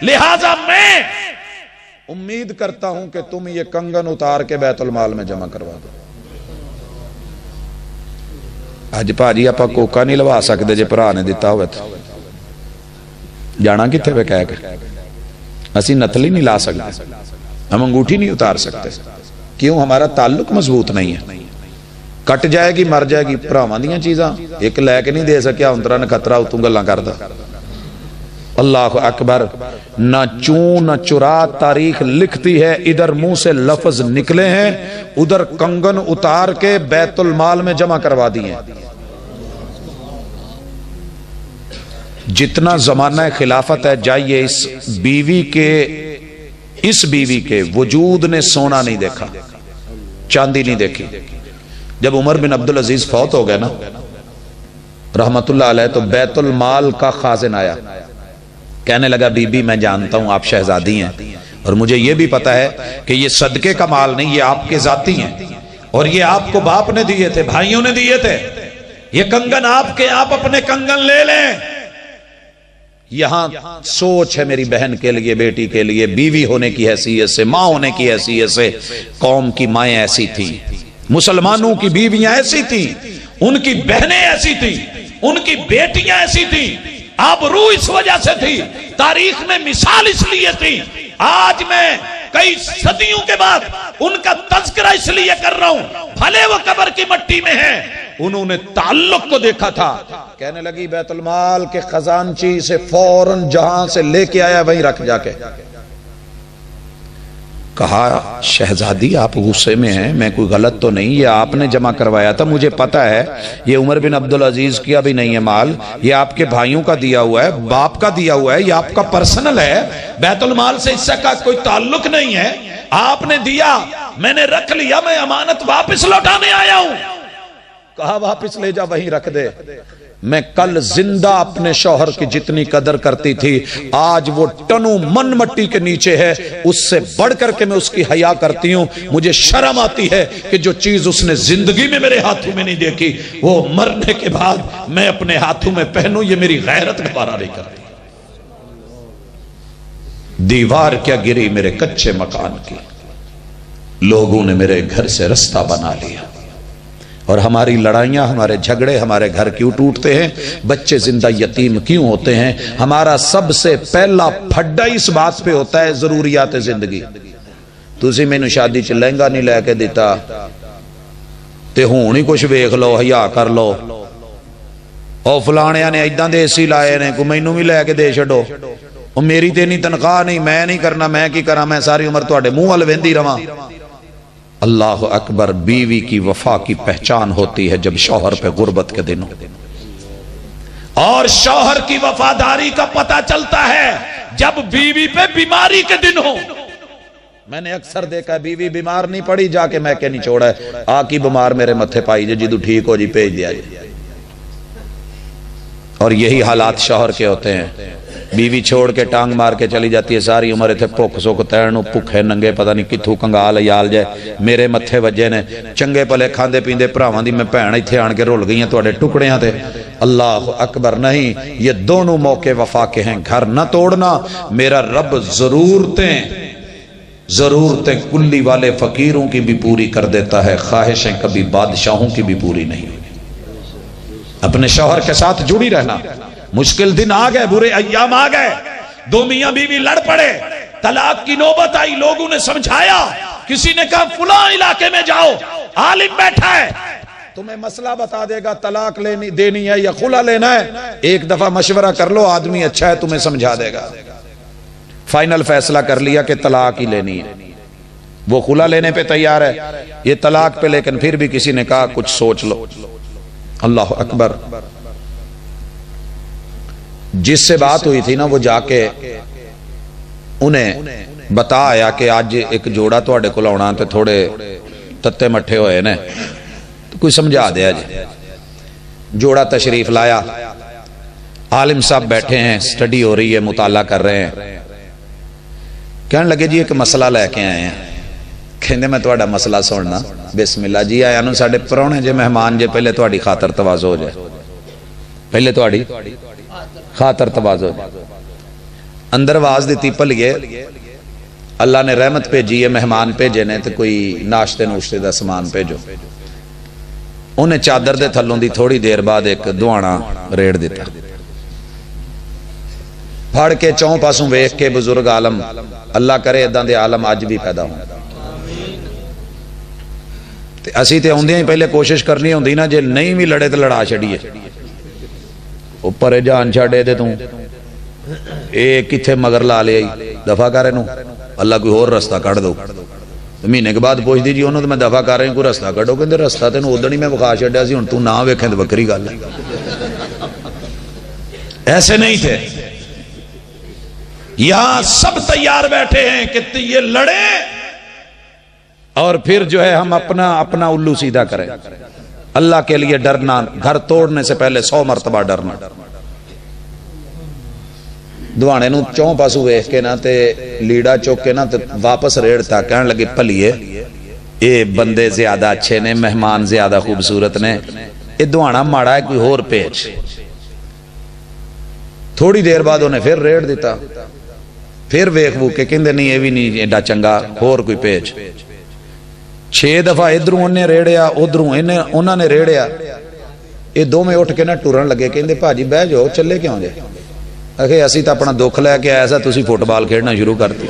لہذا میں امید کرتا ہوں کہ تم یہ کنگن اتار کے بیت المال میں جمع کروا دو. اج بھاجی آپ کوکا نہیں لوا سکتے جے بھرا نے دتا ہوئے تو جانا کتنے پہ کہہ کے اسی نتلی نہیں لا سکتے, ہم انگوٹھی نہیں اتار سکتے. کیوں؟ ہمارا تعلق مضبوط نہیں ہے. کٹ جائے گی مر جائے گی. بھراواں دیاں چیزاں ایک لے کے نہیں دے سکیا انترا نے خطرہ اتوں گلاں کردا. اللہ اکبر. نہ چون نہ چرا تاریخ لکھتی ہے ادھر منہ سے لفظ نکلے ہیں, ادھر کنگن اتار کے بیت المال میں جمع کروا دیے. جتنا زمانہ خلافت ہے جائیے اس بیوی کے وجود نے سونا نہیں دیکھا, چاندی نہیں دیکھی. جب عمر بن عبدالعزیز فوت ہو گئے نا رحمت اللہ علیہ, تو بیت المال کا خازن آیا, کہنے لگا بی بی میں جانتا ہوں آپ شہزادی ہیں اور مجھے یہ بھی پتا ہے کہ یہ صدقے کا مال نہیں, یہ آپ کے ذاتی ہیں اور یہ آپ کو باپ نے دیے تھے, بھائیوں نے دیے تھے. یہ کنگن آپ کے, آپ اپنے کنگن لے لیں. یہاں سوچ ہے میری بہن کے لیے, بیٹی کے لیے, بیوی ہونے کی حیثیت سے, ماں ہونے کی حیثیت سے. قوم کی مائیں ایسی تھی, مسلمانوں کی بیویاں ایسی تھی, ان کی بہنیں ایسی تھی, ان کی بیٹیاں ایسی تھی. آبرو اس وجہ سے تھی, تاریخ میں مثال اس لیے تھی. آج میں کئی صدیوں کے بعد ان کا تذکرہ اس لیے کر رہا ہوں, بھلے وہ قبر کی مٹی میں ہیں, انہوں نے تعلق کو دیکھا تھا. کہنے لگی بیت المال کے خزانچی سے فوراً جہاں سے لے کے آیا وہیں رکھ جا کے. کہا شہزادی آپ غصے میں ہیں, میں کوئی غلط تو نہیں, یہ آپ نے جمع کروایا تھا, مجھے پتا ہے یہ عمر بن عبدالعزیز کیا بھی نہیں ہے مال, یہ آپ کے بھائیوں کا دیا ہوا ہے, باپ کا دیا ہوا ہے, یہ آپ کا پرسنل ہے, بیت المال سے اس کا کوئی تعلق نہیں ہے. آپ نے دیا, میں نے رکھ لیا, میں امانت واپس لوٹانے آیا ہوں. کہا واپس لے جا وہیں رکھ دے. میں کل زندہ اپنے شوہر کی جتنی قدر کرتی تھی آج وہ ٹنوں من مٹی کے نیچے ہے, اس سے بڑھ کر کے میں اس کی حیا کرتی ہوں. مجھے شرم آتی ہے کہ جو چیز اس نے زندگی میں میرے ہاتھوں میں نہیں دیکھی وہ مرنے کے بعد میں اپنے ہاتھوں میں پہنوں, یہ میری غیرت گوارا نہیں کرتی. دیوار کیا گری میرے کچے مکان کی, لوگوں نے میرے گھر سے رستہ بنا لیا. اور ہماری لڑائیاں, ہمارے جھگڑے, ہمارے گھر کیوں ٹوٹتے ہیں, بچے زندہ یتیم کیوں ہوتے ہیں؟ ہمارا سب سے پہلا پھڈا اس بات پہ ہوتا ہے ضروریات زندگی. تسی مینوں شادی چ لہنگا نہیں لے کے دیتا تے ہون ہی کچھ ویکھ لو, حیا کر لو, او فلانیاں نے ایداں دے اسی لائے نے, کو مینوں بھی لے کے دے چھڈو, او میری تے نہیں تنخواہ نہیں, میں نہیں کرنا, میں کی کراں, میں ساری عمر تواڈے منہ ول ویندی رواں. اللہ اکبر. بیوی کی وفا کی پہچان ہوتی ہے جب شوہر پہ غربت کے دن ہو, اور شوہر کی وفاداری کا پتہ چلتا ہے جب بیوی پہ بیماری کے دن ہو. میں نے اکثر دیکھا بیوی بیمار نہیں پڑی, جا کے میں کہ نہیں چھوڑا ہے, آ کی بیمار میرے متھے پائی جے, جدو ٹھیک ہو جی بھیج دیا جی. اور یہی حالات شوہر کے ہوتے ہیں. بیوی چھوڑ کے ٹانگ مار کے چلی جاتی ہے, ساری عمر اتنے بھوک سوک تیرنو, بھوکے ننگے پتہ نہیں کتھوں کنگال یال جائے, میرے متھے وجے نے, چنگے پلے کھاندے پیندے بھراواں دی میں بھین ایتھے آن کے رول گئیاں تواڈے ٹکڑیاں تے. اللہ اکبر. نہیں, یہ دونوں موقع وفا کے ہیں. گھر نہ توڑنا. میرا رب ضرورتیں کلی والے فقیروں کی بھی پوری کر دیتا ہے, خواہشیں کبھی بادشاہوں کی بھی پوری نہیں. اپنے شوہر کے ساتھ جڑی رہنا. مشکل دن آ گئے, برے ایام آ گئے, دو میاں بیوی لڑ پڑے, طلاق کی نوبت آئی, لوگوں نے سمجھایا, کسی نے کہا فلاں علاقے میں جاؤ, عالم بیٹھا ہے تمہیں مسئلہ بتا دے گا, طلاق دینی ہے یا خلا لینا ہے, ایک دفعہ مشورہ کر لو, آدمی اچھا ہے تمہیں سمجھا دے گا. فائنل فیصلہ کر لیا کہ طلاق ہی لینی ہے. وہ خلا لینے پہ تیار ہے, یہ طلاق پہ, لیکن پھر بھی کسی نے کہا کچھ سوچ لو. اللہ اکبر. جس سے بات ہوئی تھی نا وہ جا کے انہیں بتا آیا کہ آج ایک جوڑا تواڈے کول آنا تے تھوڑے تتے مٹھے ہوئے نے، تو کوئی سمجھا دیا جی۔ جوڑا تشریف لایا، عالم صاحب بیٹھے ہیں، سٹڈی ہو رہی ہے، مطالعہ کر رہے ہیں۔ کہنے لگے جی ایک مسئلہ لے کے آئے ہیں۔ کہندے میں تواڈا مسئلہ سننا۔ بسم اللہ جی آیا نو ساڈے پرانے جے مہمان جے، پہلے تواڈی خاطر تواضع ہو جائے، پہلے تواڈی خاطر تواضع ہو جائے۔ اندر آواز دیتی پلیے اللہ نے رحمت بھیجی ہے، مہمان بھیجے نے، تو کوئی ناشتے نوشتے دا سامان بھیجو۔ انہیں چادر دے تھلوں دی تھوڑی دیر بعد ایک دوانا ریڑ دیتا، پھڑ کے چوں پاسوں ویکھ کے بزرگ عالم، اللہ کرے اداں دے عالم اج بھی پیدا ہوں۔ تے اسی تے ہوندیاں ہی پہلے کوشش کرنی ہوندی نا، جے نہیں بھی لڑے تے لڑا چھڑیے، اوپر جان چھڑے دے توں اے کتھے مگر لا لے دفع کرے نو، اللہ کوئی اور رستہ کٹ دو۔ مہینے کے بعد پوچھ دی جی انہوں تو میں دفع کر رہی ہوں، کوئی رستہ کٹو، کہ رستہ تینوں ادھر ہی میں بخا چھڑیا سی، ہن تو نہ ویکھیں تے بکری گل ہے۔ ایسے نہیں تھے، یہاں سب تیار بیٹھے ہیں کہ یہ لڑے اور پھر جو ہے ہم اپنا الو سیدھا کریں۔ اللہ کے لیے ڈرنا، گھر توڑنے سے پہلے 100 مرتبہ ڈرنا۔ دوانے نو چوں پاسو ویکھ کے نا تے لیڑا چوک کے نا تے واپس ریڑتا، کہنے لگے پلیے اے بندے زیادہ اچھے نے، مہمان زیادہ خوبصورت نے، اے دوانا ماڑا ہے، کوئی اور پیچ۔ تھوڑی دیر بعد انہیں پھر ریڑ دیتا، پھر ویکھ وہ کہ کہندے نہیں اے بھی نہیں ایڈا چنگا، اور کوئی پیچ۔ 6 دفعہ ادھروں انہیں ریڑیا، ادھروں انہوں نے ریڑیا، یہ دو میں اٹھ کے نا ٹورن لگے، کہندے بھاجی بہ جاؤ، چلے کیوں جے؟ اکھے اسی تا اپنا دکھ لے کے آیا سا، تسی فٹ بال کھیڑنا شروع کرتی۔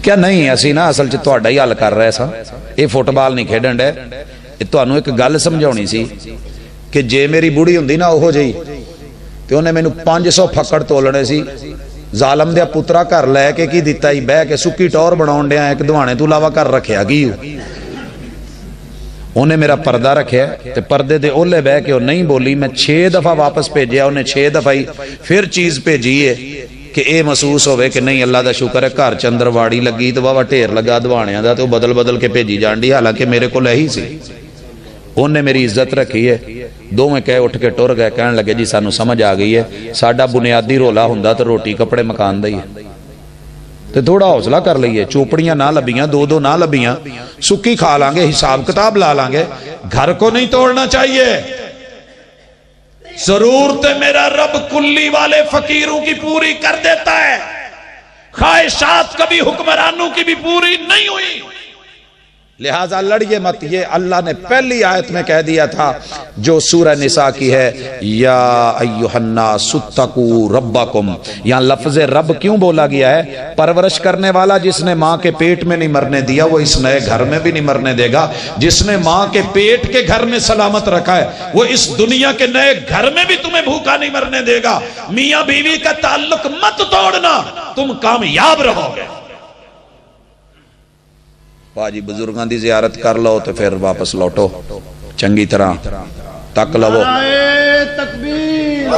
کیا نہیں اسی نا اصل چ تہاڈا ہی حل کر رہے سا، یہ فٹ بال نہیں کھیڈن ڈے، یہ تانوں ایک گل سمجھاونی سی کہ جے میری بوڑھی ہوندی نا اوہو جئی تے انہیں مینوں 500 پھکڑ تولنے سی۔ ظالم دیا پترا گھر لے کے کی دیتا ہی، بہ کے سکی ٹور بناون ڈیا، ایک دوانے تو علاوہ کر رکھیا کی انہیں میرا پردہ رکھیا تے پردے دے اولے بہ کے وہ نہیں بولی۔ میں 6 دفعہ واپس بھیجیا، انہیں 6 دفعہ ہی پھر چیز بھیجی ہے کہ اے محسوس ہوئے کہ نہیں اللہ دا شکر ہے گھر چندر واڑی لگی تو واہ ٹھیر لگا دوانیاں دا، تو بدل بدل کے بھیجی جان دی، حالانکہ میرے کو لہی سی۔ انہیں میری عزت رکھی ہے، دو میں کہے اٹھ کے ٹر گئے، کہنے لگے جی سانو سمجھ آ گئی ہے، ساڈا بنیادی رولا ہوندا تو روٹی کپڑے مکان دئی ہے، تو تھوڑا حوصلہ کر لئیے، چوپڑیاں نہ لبیاں، دو نہ لبیاں، سکی کھا لانگے، حساب کتاب لا لانگے، گھر کو نہیں توڑنا چاہیے۔ ضرورت میرا رب کلی والے فقیروں کی پوری کر دیتا ہے، خواہشات کبھی حکمرانوں کی بھی پوری نہیں ہوئی، لہٰذا لڑیے مت۔ یہ اللہ نے پہلی آیت میں کہہ دیا تھا جو سورہ نساء کی ہے، یا ایھا الناس اتقوا ربکم، یہاں لفظ رب کیوں بولا گیا ہے؟ پرورش کرنے والا جس نے ماں کے پیٹ میں نہیں مرنے دیا وہ اس نئے گھر میں بھی نہیں مرنے دے گا، جس نے ماں کے پیٹ کے گھر میں سلامت رکھا ہے وہ اس دنیا کے نئے گھر میں بھی تمہیں بھوکا نہیں مرنے دے گا۔ میاں بیوی کا تعلق مت توڑنا، تم کامیاب رہو گے۔ باجی بزرگاں دی زیارت کر لو تو پھر واپس لوٹو، چنگی طرح تک لو۔ تکبیر،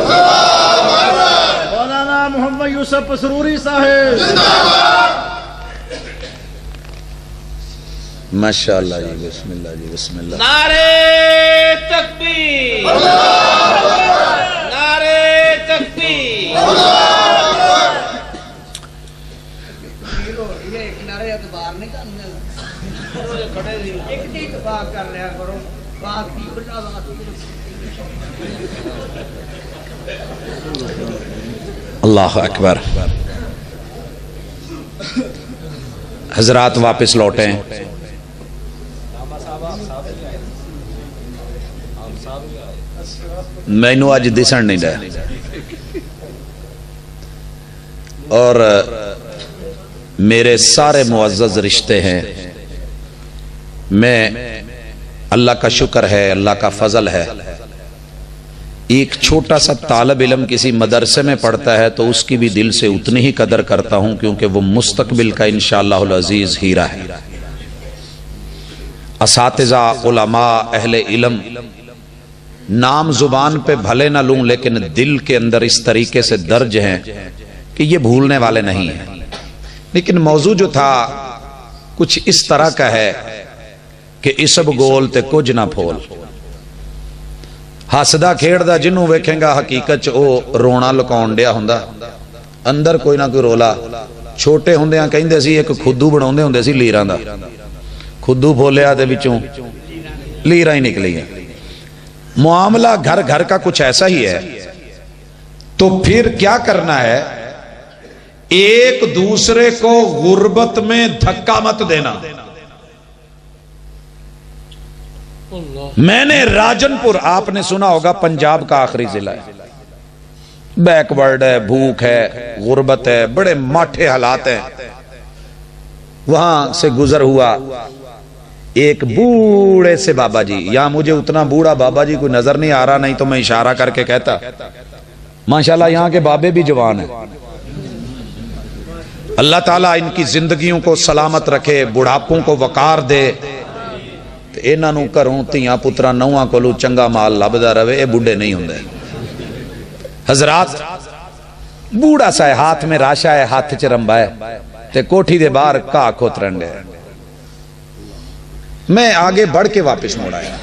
مولانا محمد یوسف سروری صاحب، ماشاءاللہ جی، بسم اللہ جی، بسم اللہ۔ نعرے تکبیر، نعرے تکبیر۔ اللہ اکبر۔ حضرات واپس لوٹیں۔ مینو اج دسن نہیں دے، اور میرے سارے معزز رشتے ہیں، میں اللہ کا شکر ہے، اللہ کا فضل ہے، ایک چھوٹا سا طالب علم کسی مدرسے میں پڑھتا ہے تو اس کی بھی دل سے اتنی ہی قدر کرتا ہوں، کیونکہ وہ مستقبل کا انشاءاللہ العزیز ہیرا ہے۔ اساتذہ، علماء، اہل علم، نام زبان پہ بھلے نہ لوں لیکن دل کے اندر اس طریقے سے درج ہیں کہ یہ بھولنے والے نہیں ہیں، لیکن موضوع جو تھا کچھ اس طرح کا ہے کہ اسب گول تے کچھ نہ پھول. ہسدا کھیڑدا جنوں ویکھیں گا حقیقت او رونا لکاؤن ڈیا ہوندا، اندر کوئی نہ کوئی رولا. چھوٹے ہوندیاں کہندے سی ایک خودو بناوندے ہوندے سی لیراں دا، خودو پھولیا تے وچوں لیراں ہی نکلی ہیں. معاملہ گھر گھر کا کچھ ایسا ہی ہے. تو پھر کیا کرنا ہے؟ ایک دوسرے کو غربت میں دھکا مت دینا. میں نے راجن پور، آپ نے سنا ہوگا پنجاب کا آخری ضلع ہے، بیک ورڈ ہے، بھوک ہے، غربت ہے، بڑے ماٹھے حالات ہیں. وہاں سے گزر ہوا ایک بوڑھے سے بابا جی. یہاں مجھے اتنا بوڑھا بابا جی کوئی نظر نہیں آ رہا، نہیں تو میں اشارہ کر کے کہتا. ماشاءاللہ یہاں کے بابے بھی جوان ہیں. اللہ تعالیٰ ان کی زندگیوں کو سلامت رکھے، بڑھاپوں کو وقار دے، انہاں نوں گھروں تھیاں پتراں نوواں کولوں چنگا مال لبدا رہے. اے بڈھے نہیں ہوندے حضرات. بوڑھا سا ہے، ہاتھ میں راشا ہے، ہاتھ چ رمبا ہے تے کوٹھی دے باہر گھاہ کھوترن ڈے. میں آگے بڑھ کے واپس موڑ آیا.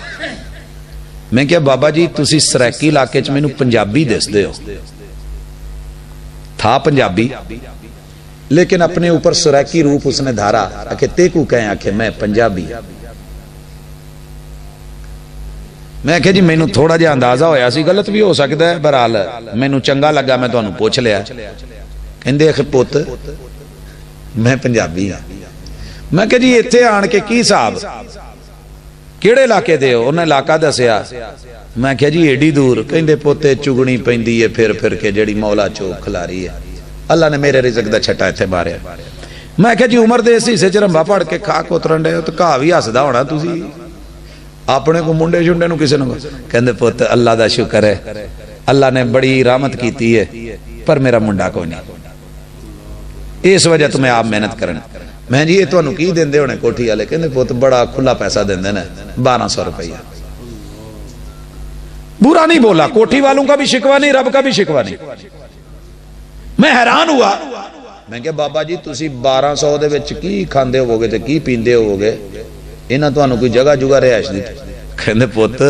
میں کہا بابا جی تسی سریکی علاقے چ مینوں پنجابی دس دے ہو. تھا پنجابی لیکن اپنے اوپر سریکی روپ اس نے دھارا کہ تے کو کہیں آکھے میں پنجابی. میں کہا جی مینوں تھوڑا جہا اندازہ ہویا سی، غلط بھی ہو سکتا ہے، بہرحال مینوں چنگا لگا، میں تانوں پوچھ لیا. کہندے کہ پوت میں پنجابی ہاں. میں کہا جی ایتھے آن کے کی صاحب کیڑے علاقے دے ہو؟ انہیں علاقہ دسیا. میں کہا جی ایڈی دور. کہندے پوتے چگنی پیندی ہے پھر پھر کے جڑی مولا چوک کھلاری ہے. اللہ نے میرے رزق دا چھٹا ایتھے ماریا. میں کہا جی عمر دے اسی سے چرمبا پڑھ کے کھا کوترن ڈے ہو تو کھا بھی ہسدا ہونا تسی اپنے کو منڈے شنڈے نو کسے نو. کہندے پوت اللہ دا شکر ہے، اللہ نے بڑی رحمت کیتی ہے، پر میرا منڈا کوئی نہیں، اس وجہ تو میں آپ محنت کرنا. میں جی یہ تانوں کی دیندے ہونے کوٹھی والے؟ کہندے پوت بڑا کھلا پیسہ دیندے نے 1200 روپیہ. برا نہیں بولا، کوٹھی والوں کا بھی شکوہ نہیں، رب کا بھی شکوہ نہیں. میں حیران ہوا. میں کہا بابا جی تسی 1200 دے وچ کی کھاندے ہوگے تے کی پیندے ہوگے؟ انہاں تانوں کوئی جگہ جگہ رہائش دی؟ کہندے پوت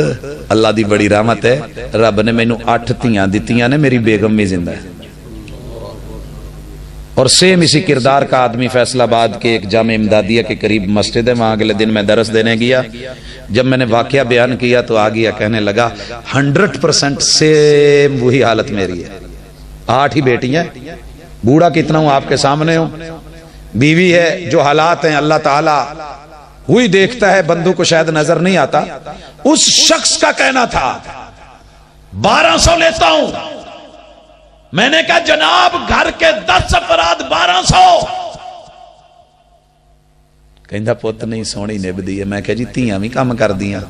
اللہ دی بڑی رحمت ہے، رب نے مینوں 8 دھیاں دتیاں نے، میری بیگم بھی زندہ ہے. اور سیم اسی کردار کا آدمی فیصل آباد کے ایک جامع امدادیہ کے قریب مسجد ہے، وہاں اگلے دن میں درس دینے گیا. جب میں نے واقعہ بیان کیا تو آ گیا کہنے لگا 100% سیم وہی حالت میری ہے. 8 ہی بیٹیاں، بوڑھا کتنا ہوں آپ کے سامنے ہوں، بیوی ہے. جو حالات ہیں اللہ تعالیٰ وہی دیکھتا ہے، بندوں کو شاید نظر نہیں آتا. اس شخص کا کہنا تھا 1200 لیتا ہوں. میں نے کہا جناب گھر کے 10 افراد 1200. کہندا پوت نہیں سونی نبدی ہے. میں کہا جی تیاں بھی کام کر دیاں؟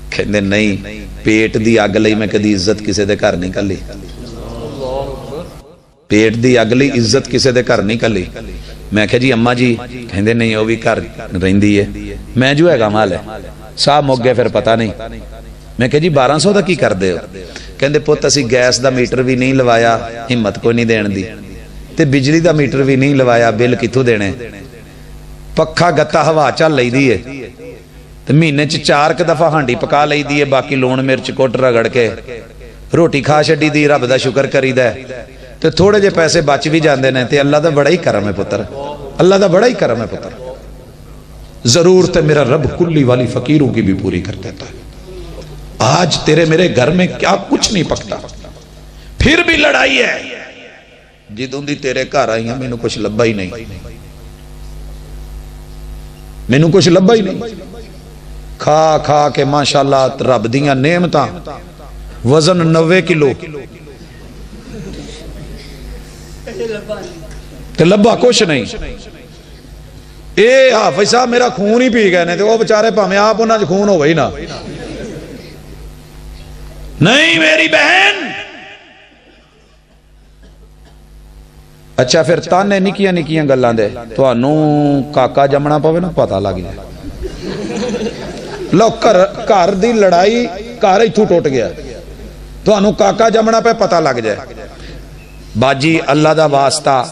کہندے نہیں، پیٹ دی اگ لئی میں کدی عزت کسے دے گھر نہیں کلی. پیٹ دی اگ لئی عزت کسے دے گھر نہیں کلی. میں کہا جی اماں جی؟ کہندے نہیں وہ بھی گھر رہندی ہے. میں جو ہے گا مال ہے صاحب مک گئے پھر پتہ نہیں. میں کہا جی 1200 دا کی کر دے ہو؟ کہندے پوت اسی گیس دا میٹر بھی نہیں لوایا، ہمت کوئی نہیں دین دی، تے بجلی دا میٹر بھی نہیں لوایا، بل کتھوں دینے؟ پکھا گتا ہوا چل لئی دی ہے تے مہینے چ 4 دفعہ ہانڈی پکا لئی دی ہے، باقی لون مرچ کوٹ رگڑ کے روٹی کھا چھڈی دی. رب دا شکر کریدا ہے تے تھوڑے جے پیسے بچ بھی جاندے نے تے اللہ دا بڑا ہی کرم ہے پتر، اللہ دا بڑا ہی کرم ہے پتر. ضرورت ہے میرا رب کلی والی فقیروں کی بھی پوری کر دیتا ہے. آج تیرے میرے گھر میں کیا کچھ نہیں پکتا، پھر بھی لڑائی ہے. جدوں دی تیرے گھر آئی ہیں مینوں کچھ لبا ہی نہیں، مینوں کچھ لبا ہی نہیں. کھا کھا کے ماشاءاللہ رب دیاں نعمتاں، وزن 90 کلو تے لبا کچھ نہیں. اے حافظ صاحب میرا خون ہی پی گئے نے تے وہ بیچارے بھاویں آپ انہاں وچ خون ہوے ہی نہ. نہیں میری بہن. اچھا پھر تانے نکیاں نکیاں گلاں دے تانوں کاکا جمنا پوے نا پتہ لگ جائے. لو گھر دی لڑائی گھر ایتھوں ٹوٹ گیا، تانوں کاکا جمنا پہ پتہ لگ جائے. ਬਾਜੀ ਅੱਲਾ ਦਾ ਵਾਸਤਾ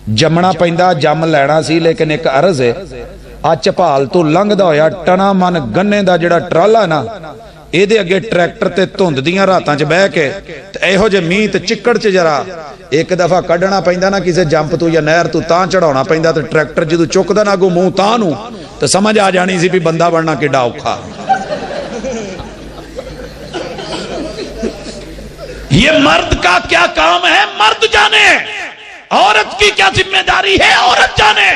ਜੰਮਣਾ ਪੈਂਦਾ, ਜੰਮ ਲੈਣਾ ਸੀ, ਲੇਕਿਨ ਇੱਕ ਅਰਜ਼ ਹੈ, ਆ ਝਪਾਲ ਤੋਂ ਲੰਘਦਾ ਹੋਇਆ ਟਣਾ ਮਨ ਗੰਨੇ ਦਾ ਜਿਹੜਾ ਟਰਾਲਾ ਨਾ, ਇਹਦੇ ਅੱਗੇ ਟਰੈਕਟਰ ਤੇ ਧੁੰਦ ਦੀਆਂ ਰਾਤਾਂ 'ਚ ਬਹਿ ਕੇ ਤੇ ਇਹੋ ਜਿਹੇ ਮੀਂਹ ਤੇ ਚਿੱਕੜ 'ਚ ਜਰਾ ਇੱਕ ਦਫਾ ਕੱਢਣਾ ਪੈਂਦਾ ਨਾ ਕਿਸੇ ਜੰਪ ਤੋਂ ਜਾਂ ਨਹਿਰ ਤੋਂ, ਤਾਂ ਚੜਾਉਣਾ ਪੈਂਦਾ, ਤੇ ਟਰੈਕਟਰ ਜਦੋਂ ਚੁੱਕਦਾ ਨਾ ਅੱਗੋਂ ਮੂੰਹ ਤਾਂ ਨੂੰ, ਤੇ ਸਮਝ ਆ ਜਾਣੀ ਸੀ ਵੀ ਬੰਦਾ ਬਣਨਾ ਕਿੱਡਾ ਔਖਾ। یہ مرد کا کیا کام ہے مرد جانے، عورت کی کیا ذمہ داری ہے عورت جانے۔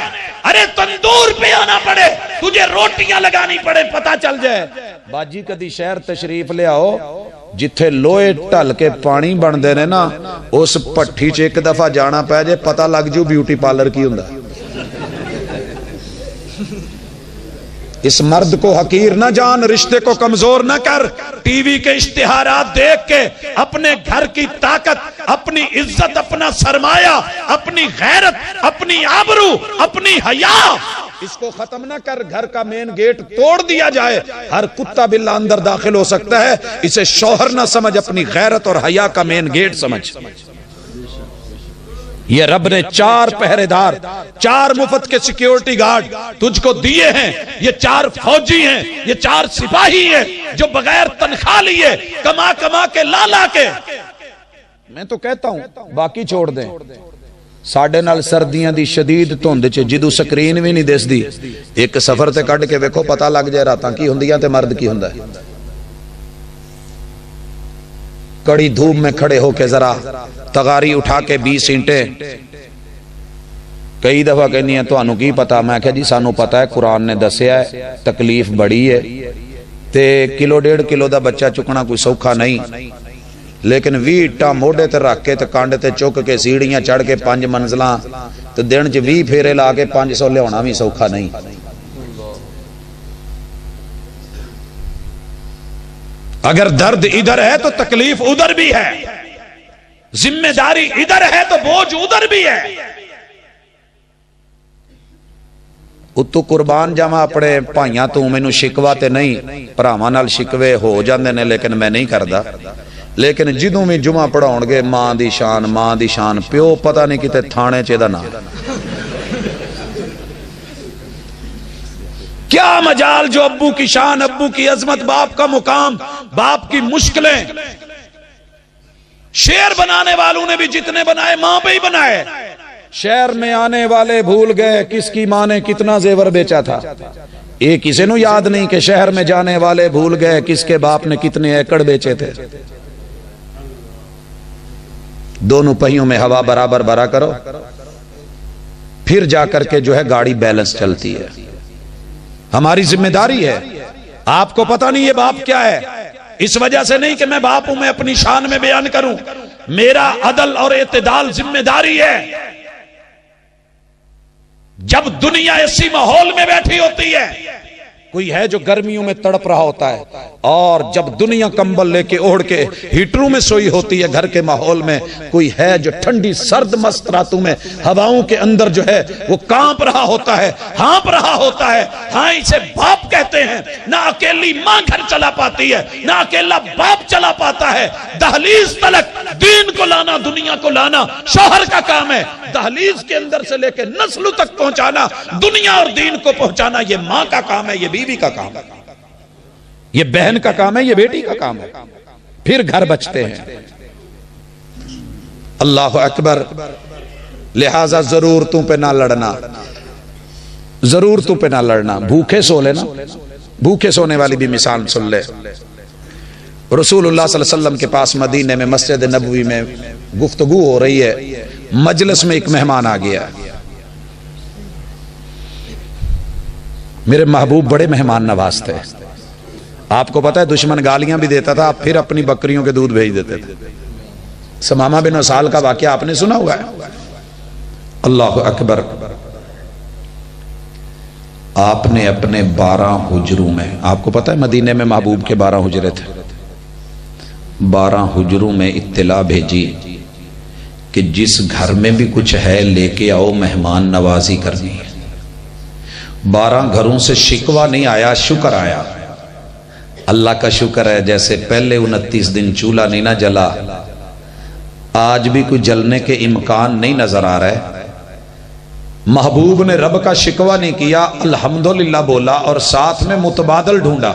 ارے تندور پہ آنا پڑے، تجھے روٹیاں لگانی پڑے، پتہ چل جائے۔ ਬਾਜੀ ਕਦੀ ਸ਼ਹਿਰ ਤਸ਼ਰੀਫ ਲਿਆਓ ਜਿੱਥੇ ਲੋਹੇ ਢਲ ਕੇ ਪਾਣੀ ਬਣਦੇ ਨੇ ਨਾ, ਉਸ ਭੱਠੀ 'ਚ ਇੱਕ ਦਫਾ ਜਾਣਾ ਪੈ ਜੇ, ਪਤਾ ਲੱਗ ਜੂ ਬਿਊਟੀ ਪਾਰਲਰ ਕੀ ਹੁੰਦਾ। اس مرد کو حقیر نہ جان، رشتے کو کمزور نہ کر، ٹی وی کے اشتہارات دیکھ کے اپنے گھر کی طاقت، اپنی عزت، اپنا سرمایہ، اپنی غیرت، اپنی آبرو، اپنی حیا، اس کو ختم نہ کر۔ گھر کا مین گیٹ توڑ دیا جائے، ہر کتا بلا اندر داخل ہو سکتا ہے، اسے شوہر نہ سمجھ، اپنی غیرت اور حیا کا مین گیٹ سمجھ۔ یہ رب نے 4 پہرے دار، 4 مفت کے سیکیورٹی گارڈ تجھ کو دیے ہیں۔ یہ 4 فوجی ہیں، یہ 4 سپاہی ہیں جو بغیر تنخواہ لیے کما کما کے لا کے۔ میں تو کہتا ہوں باقی چھوڑ دیں، ساڈے نال سردیاں دی شدید دھند چ جدوں سکرین بھی نہیں دسدی، ایک سفر تے کڈ کے ویکھو، پتہ لگ جائے راتاں کی ہوندیاں تے مرد کی ہوندا ہے۔ کڑی دھوپ میں کھڑے ہو کے ذرا تغاری اٹھا کے 20 اینٹیں، کئی دفعہ کہنی ہے تانوں کی پتا، میں کہا جی سانوں پتا ہے، قرآن نے دسیا ہے، تکلیف بڑی ہے تے کلو 1.5 کلو دا بچہ چکنا کوئی سوکھا نہیں، لیکن 20 اٹا موڑے تے رکھ کے تے کانڈ تے چک کے سیڑھیاں چڑھ کے 5 منزلاں تے دن چ 20 پھیرے لا کے 500 لیاونا بھی سوکھا نہیں۔ اگر درد ادھر ہے تو تکلیف ادھر بھی ہے، ذمہ داری ادھر ہے تو بوجھ ادھر بھی ہے۔ اتو قربان جاواں اپنے بھائیاں تو مینوں شکوا تے نہیں، بھراواں نال شکوے ہو جاندے نے، لیکن میں نہیں کردا۔ لیکن جدوں بھی جمعہ پڑھاؤن گے ماں دی شان، پیو پتہ نہیں کتے تھانے چ دا نام، کیا مجال جو ابو کی شان، ابو کی عظمت، باپ کا مقام، باپ کی مشکلیں۔ شعر بنانے والوں نے بھی جتنے بنائے ماں پہ ہی بنائے۔ شہر میں آنے والے بھول گئے کس کی ماں نے کتنا زیور بیچا تھا، ایک کسی نو یاد نہیں کہ شہر میں جانے والے بھول گئے کس کے باپ نے کتنے ایکڑ بیچے تھے۔ دونوں پہیوں میں ہوا برابر بھرا کرو، پھر جا کر کے جو ہے گاڑی بیلنس چلتی ہے۔ ہماری ذمہ داری ہے۔ آپ کو پتہ نہیں یہ باپ کیا ہے، اس وجہ سے نہیں کہ میں باپ ہوں میں اپنی شان میں بیان کروں، میرا عدل اور اعتدال ذمہ داری ہے۔ جب دنیا اسی ماحول میں بیٹھی ہوتی ہے، کوئی ہے جو گرمیوں میں تڑپ رہا ہوتا ہے، اور جب دنیا کمبل لے کے اوڑھ کے ہیٹروں میں سوئی ہوتی ہے گھر کے ماحول میں، کوئی ہے جو ٹھنڈی سرد مست راتوں میں ہواؤں کے اندر جو ہے وہ کانپ رہا ہوتا ہے، ہانپ رہا ہوتا ہے۔ ہاں اسے باپ کہتے ہیں۔ نہ اکیلی ماں گھر چلا پاتی ہے، نہ اکیلا باپ چلا پاتا ہے۔ دہلیز تلک دین کو لانا، دنیا کو لانا شوہر کا کام ہے۔ دہلیز کے اندر سے لے کے نسل تک پہنچانا، دنیا اور دین کو پہنچانا، یہ ماں کا کام ہے، یہ بیوی کا کام ہے، یہ بہن کا کام ہے، یہ بیٹی کا کام ہے، پھر گھر بچتے ہیں۔ اللہ اکبر۔ لہذا ضرورتوں پہ نہ لڑنا، ضرورتوں پہ نہ لڑنا۔ بھوکے سو لینا، بھوکے سونے والی بھی مثال سن لے۔ رسول اللہ صلی اللہ علیہ وسلم کے پاس مدینے میں مسجد نبوی میں گفتگو ہو رہی ہے، مجلس میں ایک مہمان آ گیا۔ میرے محبوب بڑے مہمان نواز تھے، آپ کو پتا ہے دشمن گالیاں بھی دیتا تھا، آپ پھر اپنی بکریوں کے دودھ بھیج دیتے تھے۔ سمامہ بن اسال کا واقعہ آپ نے سنا ہوا ہے۔ اللہ اکبر۔ آپ نے اپنے 12 حجروں میں، آپ کو پتا ہے مدینے میں محبوب کے 12 حجرے تھے، 12 حجروں میں اطلاع بھیجی کہ جس گھر میں بھی کچھ ہے لے کے آؤ، مہمان نوازی کرنی ہے۔ 12 گھروں سے شکوہ نہیں آیا، شکر آیا۔ اللہ کا شکر ہے، جیسے پہلے 29 دن چولہا نہیں نہ جلا، آج بھی کوئی جلنے کے امکان نہیں نظر آ رہا ہے. محبوب نے رب کا شکوہ نہیں کیا، الحمدللہ بولا اور ساتھ میں متبادل ڈھونڈا.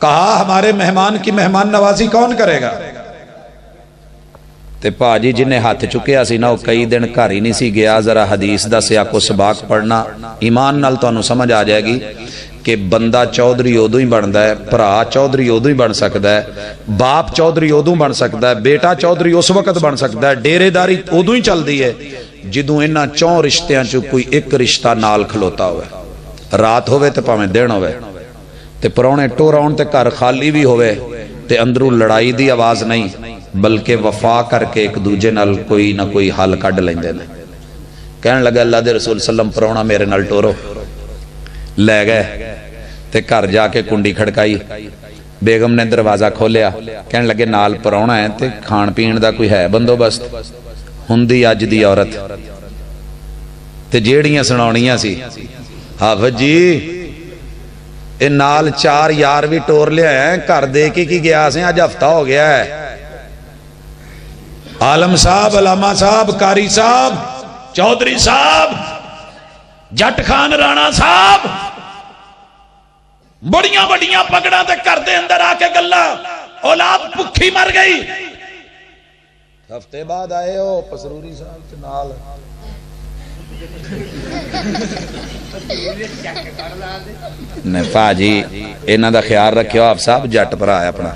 کہا ہمارے مہمان کی مہمان نوازی کون کرے گا؟ تے پاجی جنہیں ہاتھ چکیا سی نا وہ کئی دن گھر ہی نہیں سی گیا. ذرا حدیث دا سیاق و سباق پڑھنا، ایمان نال تانوں سمجھ آ جائے گی کہ بندہ چودھری ادو ہی بنتا ہے، بھرا چودھری ادو ہی بن سکتا ہے، باپ چودھری ادو بن سکتا ہے، بیٹا چودھری اس وقت بن سکتا ہے، ڈیرے داری ادو ہی چلتی ہے جدوں انہاں چوں رشتیاں چوں کوئی ایک رشتہ نال کھلوتا ہوئے. رات ہوئے تے پاویں دن ہوئے تے پرونے ٹور آن تے گھر خالی بھی ہوئے تے اندروں لڑائی دی آواز نہیں بلکہ وفا کر کے ایک دوجے نال کوئی نہ کوئی حل کڈ لیندے نے. کہن لگا اللہ دے رسول سلم پرونا میرے نال ٹورو. لے گئے تے گھر جا کے کنڈی کھڑکائی. بیگم نے دروازہ کھولیا. کہن لگے نال پرونا ہے تے کھان پین دا کوئی ہے بندوبست؟ ہندی اج دی عورت تے جیڑیاں سناونیاں سی حافظ جی اے نال 4 یار بھی ٹور لیا ہے، گھر دے کے کی گیا سے اج ہفتہ ہو گیا ہے. عالم صاحب، علامہ صاحب، قاری صاحب، چودھری صاحب، جٹ خان رانا صاحب بڑیاں بڑیاں پگڑاں تے گھر دے اندر آ کے گلاں، اولاد بھکھی مر گئی. ہفتے بعد آئے ہو پسروری صاحب تے نال نے پاجی انہاں دا خیال رکھیو. آپ صاحب جٹ بھرا ہے اپنا.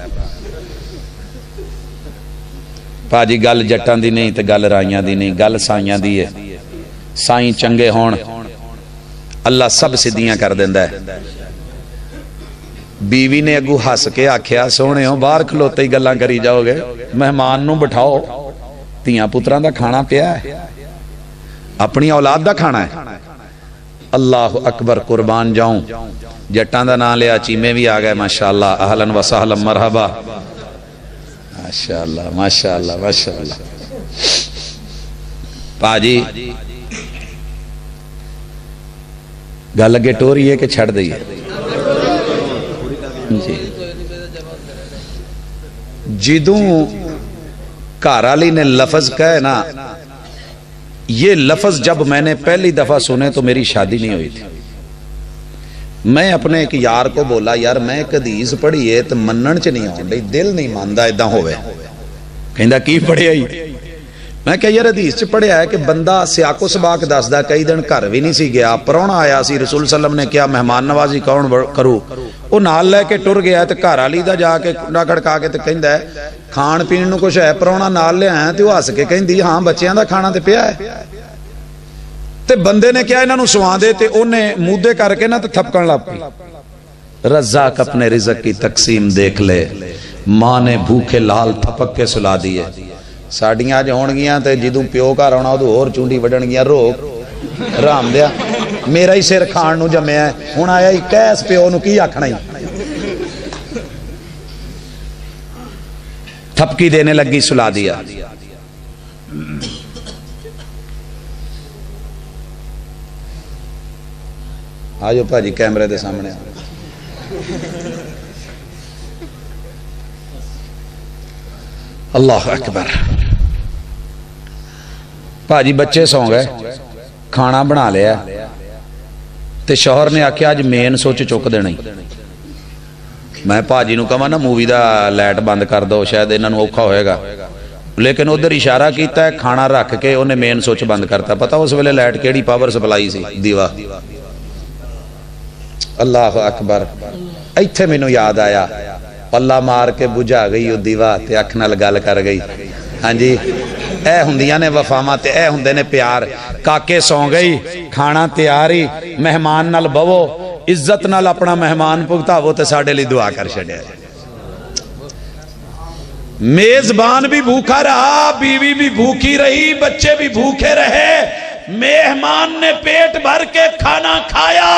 پاجی گل جٹاں دی نہیں تے گل رائیاں دی نہیں، گل سائیاں دی ہے. سائیں چنگے ہون اللہ سب سدیاں کر دیندا ہے. بیوی نے اگو ہس کے آکھیا سونے ہو باہر کھلوتے ہی گلاں کری جاؤ گے، مہمان نو بٹھاؤ، تیاں پتراں دا کھانا پیا ہے، اپنی اولاد دا کھانا ہے. اللہ اکبر، قربان جاؤں. جٹاں دا نام لیا چیمے بھی آ گئے ماشاءاللہ. اہلا و سہلا مرحبا. ماشاءاللہ ماشاءاللہ ماشاءاللہ. پاجی گل اگے ٹوری ہے کہ چھڑ دئیے جی. جدوں گھر والی نے لفظ کہے نا، یہ لفظ جب میں نے پہلی دفعہ سنے تو میری شادی نہیں ہوئی تھی. میں اپنے ایک یار کو بولا یار میں ایک حدیث پڑھی ہے تو منن چ نہیں آن ڈی، دل نہیں ماندا ایداں ہوئے. کہندا کی پڑھیا ہی؟ میں کہ یار حدیث چ پڑھیا ہے کہ بندہ سیاق و سباق دسدا کئی دن گھر بھی نہیں سی گیا، پرونا آیا سی، رسول صلی اللہ علیہ وسلم نے کیا مہمان نوازی کون کرو، وہ نال لے کے ٹر گیا تے گھر والی دا جا کے کنڈا کھڑکا کے تے کہندا ہے کھان پین نو کچھ ہے، پرونا نال لے آیا تے وہ ہس کے کہندی ہاں بچیاں دا کھانا تے پیا ہے. تے بندے نے کیا انہاں نو سوا دے تے اونے مودے کر کے نا تے تھپکن لگ پئی. رزاق اپنے رزق کی تقسیم دیکھ لے، ماں نے بھوکے لال تھپک کے سلا دیے. ساڈیاں اج ہون گیاں تے جدوں پیو گھر آنا اودوں ہور چونڈی وڈن گیاں. روک رام دیا میرا ہی سر کھان نو جمیا ہے، ہن آیا ہی کیس پیو نو کی آکھنا ہی. تھپکی دینے لگی، سلا دیا. آجو پاجی کیمرے دے سامنے. اللہ اکبر. پاجی بچے سو گئے، کھانا بنا لیا تے شوہر نے آکھیا اج مین سوچ چک دینا. میں پاجی نو کہاں نا مووی دا لائٹ بند کر دو شاید انہاں نو اوکھا ہوئے گا، لیکن ادھر اشارہ کیتا ہے کھانا رکھ کے انہیں مین سوچ بند کرتا. پتا اس ویلے لائٹ کیڑی پاور سپلائی سی؟ دیوا. اللہ اکبر. ایتھے مینوں یاد آیا پلا مار کے بجھا گئی وہ دیوا تے اکھ نال گل کر گئی. ہاں جی اے ہوندیاں نے وفاواں تے اے ہوندے نے پیار. کاکے سو گئی، کھانا تیار ہی، مہمان نال بوو، عزت نال اپنا مہمان پگتاوو تے ساڈے لئی دعا کر چھڈیا. میزبان بھی بھوکا رہا، بیوی بھی بھوکی رہی، بچے بھی بھوکے رہے. مہمان نے پیٹ بھر کے کھانا کھایا،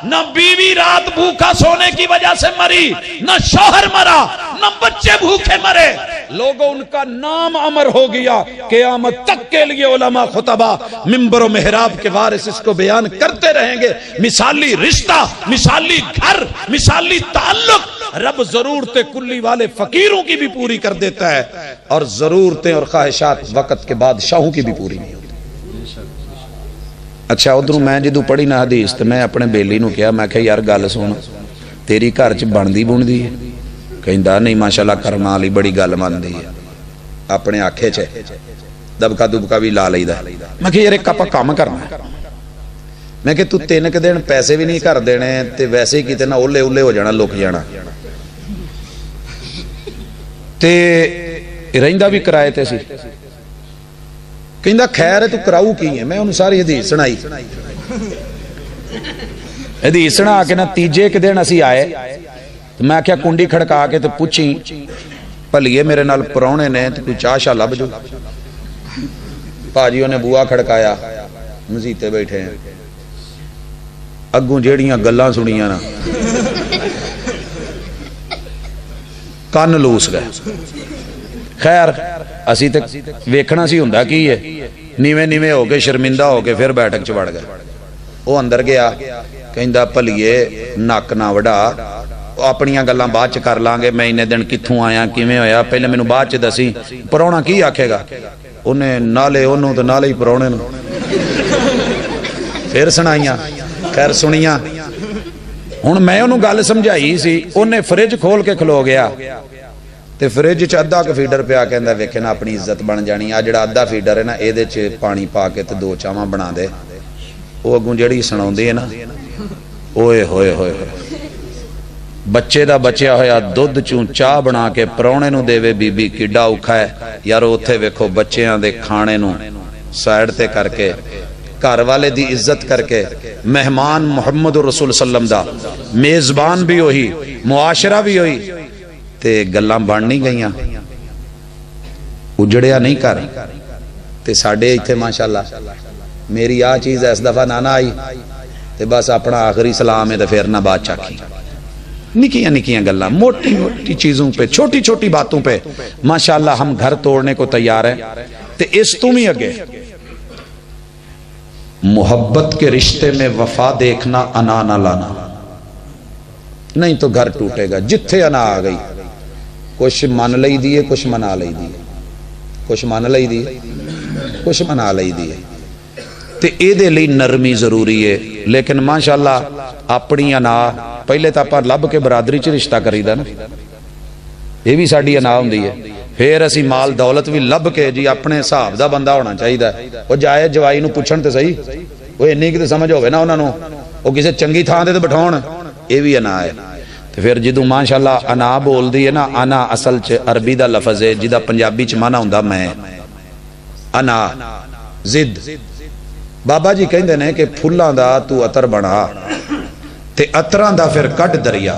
نہ بیوی رات بھوکا سونے کی وجہ سے مری، نہ شوہر مرا، نہ بچے بھوکے مرے. لوگوں ان کا نام امر ہو گیا، قیامت تک کے لیے علماء خطبہ منبر و محراب کے وارث اس کو بیان کرتے رہیں گے۔ مثالی رشتہ، مثالی گھر، مثالی تعلق رب ضرورت کلی والے فقیروں کی بھی پوری کر دیتا ہے، اور ضرورتیں اور خواہشات وقت کے بادشاہوں کی بھی پوری نہیں ہوتی۔ اچھا ادھروں میں جدو پڑھی نہ حدیث تو میں اپنے بیلی نو کیا، میں کہ یار گل سن، تیری گھر چ بندی بندی ہے؟ کہندا نہیں ماشاءاللہ کرم والی بڑی گل مندی ہے، اپنے آکھے چ دبکا دبکا بھی لا لਈਦਾ۔ میں کہ یار ایک آپ کام کرنا ہے، میں کہ تو 3 دن پیسے بھی نہیں کر دینے تے ویسے ہی کیتے نہ اولے اولے ہو جانا، لک جانا، تے رہندا بھی کرائے تے سی۔ کہندا خیر ہے تو کراؤ کی ہے؟ میں انہوں ساری حدیث سنائی، حدیث سنا کے نہ تیجے کے دن اسی آئے، میں کیا کنڈی کھڑکا کے تو پوچھی بھلیے میرے نال پرونے نے تو کوئی چاہ شاہ لب جو؟ پاجیوں نے بوا کھڑکایا، مزیتے بیٹھے ہیں، اگوں جیڑیاں گلاں سنیاں نا کان لوس گئے۔ خیر اسی تے ویکھنا سی ہوندا کی ہے، نیویں نیویں ہو کے شرمندہ ہو کے پھر بیٹھک چ وڑ گئے۔ وہ اندر گیا، کہندا بھلیے نک نہ وڈا، اپنیاں گلاں بعد چ کر لیں گے، میں انہیں دن کتھوں آیا کیویں ہویا پہلے مینوں بعد چ دسی، پرونا کی آکھے گا؟ انہیں نالے انہوں تو نالے ہی پرونے نو پھر سنائیاں، خیر سنیاں۔ ہن میں انہوں گل سمجھائی سی، انہیں فریج کھول کے کھلو گیا تے فریج چ ادھا ک فیڈر پیا، کہندا ویکھے نا اپنی عزت بن جانی، آ جڑا ادھا فیڈر ہے نا اے دے چ پانی پا کے تے 2 چاواں بنا دے۔ او اگوں جڑی سناوندی ہے نا، اوئے ہوئے ہوئے بچے دا بچیا ہویا دودھ چوں چاہ بنا کے پرونے نو دے وے بی بی کڈا اوکھا ہے یار۔ اوتھے ویکھو بچیاں دے کھانے نو سائیڈ تے کر کے، گھر والے دی عزت کر کے، مہمان محمد رسول صلی اللہ علیہ وسلم دا میزبان بھی ہوئی، معاشرہ بھی ہوئی، تے گلاں بن نہیں گئیاں، اجڑیا نہیں کر۔ تے ساڈے ایتھے ماشاءاللہ میری آ چیز اس دفعہ نہ آئی تے بس اپنا آخری سلام ہے تے پھر نہ بات چاکی۔ نکیاں نکیاں گلاں، موٹی موٹی چیزوں پہ، چھوٹی چھوٹی باتوں پہ ماشاءاللہ ہم گھر توڑنے کو تیار ہیں۔ تے اس تم ہی اگے محبت کے رشتے میں وفا دیکھنا، انا نہ لانا، نہیں تو گھر ٹوٹے گا۔ جتھے انا آ گئی، کچھ من لئی دیئے، کچھ منا لئی دیئے، کچھ من لئی دیئے، کچھ منا لئی دیئے، تے اے دے لئی نرمی ضروری ہے۔ لیکن ماشاءاللہ اپنی انا پہلے تو آپ لب کے برادری چ رشتہ کری دا نا، یہ بھی ساڈی انا ہوندی ہے۔ پھر اسی مال دولت بھی لب کے جی اپنے حساب دا بندہ ہونا چاہیے۔ وہ جائے جوائی نو پوچھن تے صحیح، وہ اینی کی تے سمجھ ہوے نا انہاں نو، وہ کسے چنگی تھاں تے بٹھاؤن، یہ بھی انا ہے۔ تے پھر جدوں ماشاءاللہ انا بول دی ہے نا، انا اصل چ عربی دا لفظ ہے جدا پنجابی چ مانا ہوندا میں، انا ضد۔ بابا جی کہندے نے کہ پھلاں دا تو عطر بنا تے عطراں دا پھر کٹ دریا،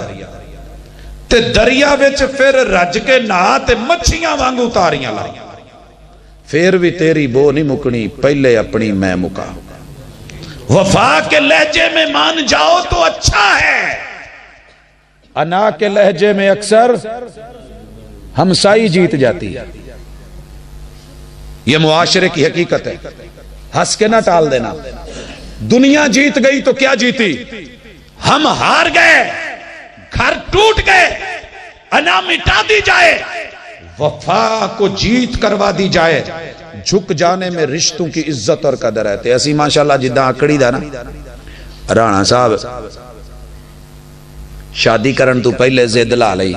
تے دریا وچ پھر رج کے نہا تے مچھیاں وانگو تاریاں لا، پھر بھی تیری بو نہیں مکنی، پہلے اپنی میں مکا۔ وفا کے لہجے میں مان جاؤ تو اچھا ہے، انا کے لہجے میں اکثر ہمسائی جیت جاتی ہے۔ یہ معاشرے کی حقیقت ہے، ہنس کے نہ ٹال دینا۔ دنیا جیت گئی تو کیا جیتی؟ ہم ہار گئے، گھر ٹوٹ گئے، انا مٹا دی جائے، وفا کو جیت کروا دی جائے، جھک جانے میں رشتوں کی عزت اور قدر ہے۔ تے اسی ماشاءاللہ جداں اکڑی دا نا، رانا صاحب شادی کرن تو پہلے زد لا لئی،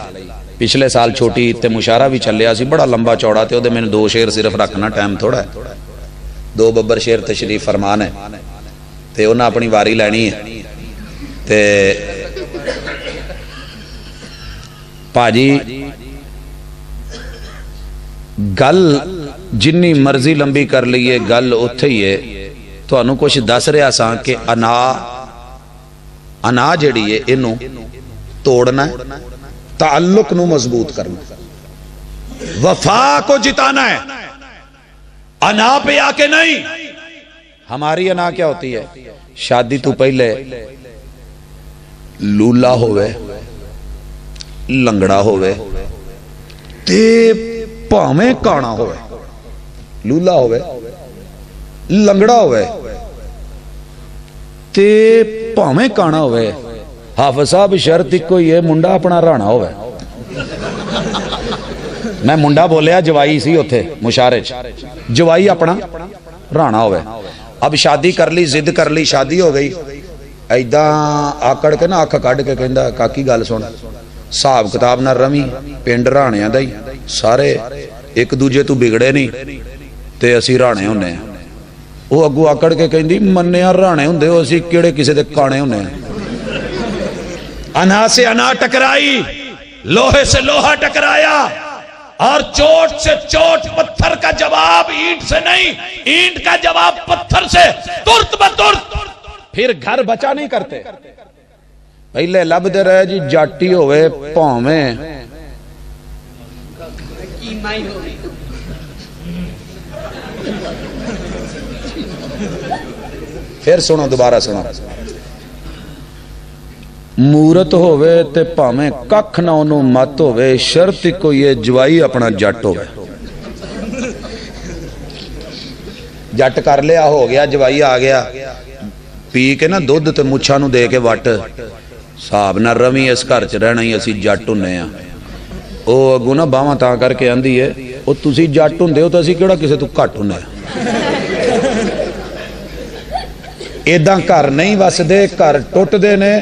پچھلے سال چھوٹی تے مشارہ بھی چلیا سی بڑا لمبا چوڑا، تے او دے میں 2 شعر صرف رکھنا، ٹائم تھوڑا ہے، 2 ببر شعر تشریف فرمان ہے، تے انہاں اپنی واری لینی ہے۔ تے پاجی گل جنی مرضی لمبی کر لیے، گل اتھے ہی ہے۔ تو انہوں کچھ دس رہا ساں کہ انا جڑی ہے انہوں توڑنا ہے، تعلق نو مضبوط کرنا، وفا کو جتانا ہے، انا پہ آ کے نہیں۔ ہماری انا کیا ہوتی ہے؟ شادی تو پہلے لولا ہوئے، لنگڑا ہوئے، تے ਭਾਵੇਂ ਕਾਣਾ ਹੋਵੇ, ਲੂਲਾ ਹੋਵੇ, ਲੰਗੜਾ ਹੋਵੇ ਤੇ ਭਾਵੇਂ ਕਾਣਾ ਹੋਵੇ, ਹਾਫਿਜ਼ ਸਾਹਿਬ ਸ਼ਰਤ ਇੱਕੋ ਹੀ ਹੈ, ਮੁੰਡਾ ਆਪਣਾ ਰਾਣਾ ਹੋਵੇ। ਮੈਂ ਮੁੰਡਾ ਬੋਲਿਆ, ਜਵਾਈ ਸੀ ਉੱਥੇ ਮੁਸ਼ਾਰੇ 'ਚ, ਜਵਾਈ ਆਪਣਾ ਰਾਣਾ ਹੋਵੇ। اب شادی کر لی, ضد کر لی, شادی ہو گئی, ایداں آکڑ کے نا اکھ کڈ کے کہندا کاکی گل سن, حساب کتاب نہ روی, پنڈ رانیاں دا ہی سارے ایک دوجے تو بگڑے نہیں تے اسی رانے ہونے ہیں. وہ اگو آکڑ کے کہندی منیا رانے ہوندے ہو, اسی کیڑے کسے دے کانے ہونے ہیں. انا سے انا ٹکرائی, لوہے سے لوہا ٹکرایا, اور چوٹ سے چوٹ, پتھر کا جواب اینٹ سے نہیں, اینٹ کا جواب پتھر سے, ترت بترت. پھر گھر بچا نہیں کرتے, پہلے لب دے رہے جی جاٹی ہوئے پاویں, پھر سنو, دوبارہ سنو, مورت ہوئے تے پاویں ککھ نہ انہوں مت ہوئے, شرط کو یہ جوائی اپنا جٹ ہوئے. جٹ کر لیا, ہو گیا, جوائی آ گیا, پی کے نا دودھ تے مچھا نو دے کے وٹ, صاحب نہ روی اس گھر چ رہنا ہی اسی جٹ ہونے ہیں. او اگو نا باواں تاں کر کے آندی ہے, او تسی جٹ ہوندے ہو تو اسی کیڑا کسے تو گھٹ ہونے ہیں. ایداں گھر نہیں وسدے, گھر ٹوٹ دے نے.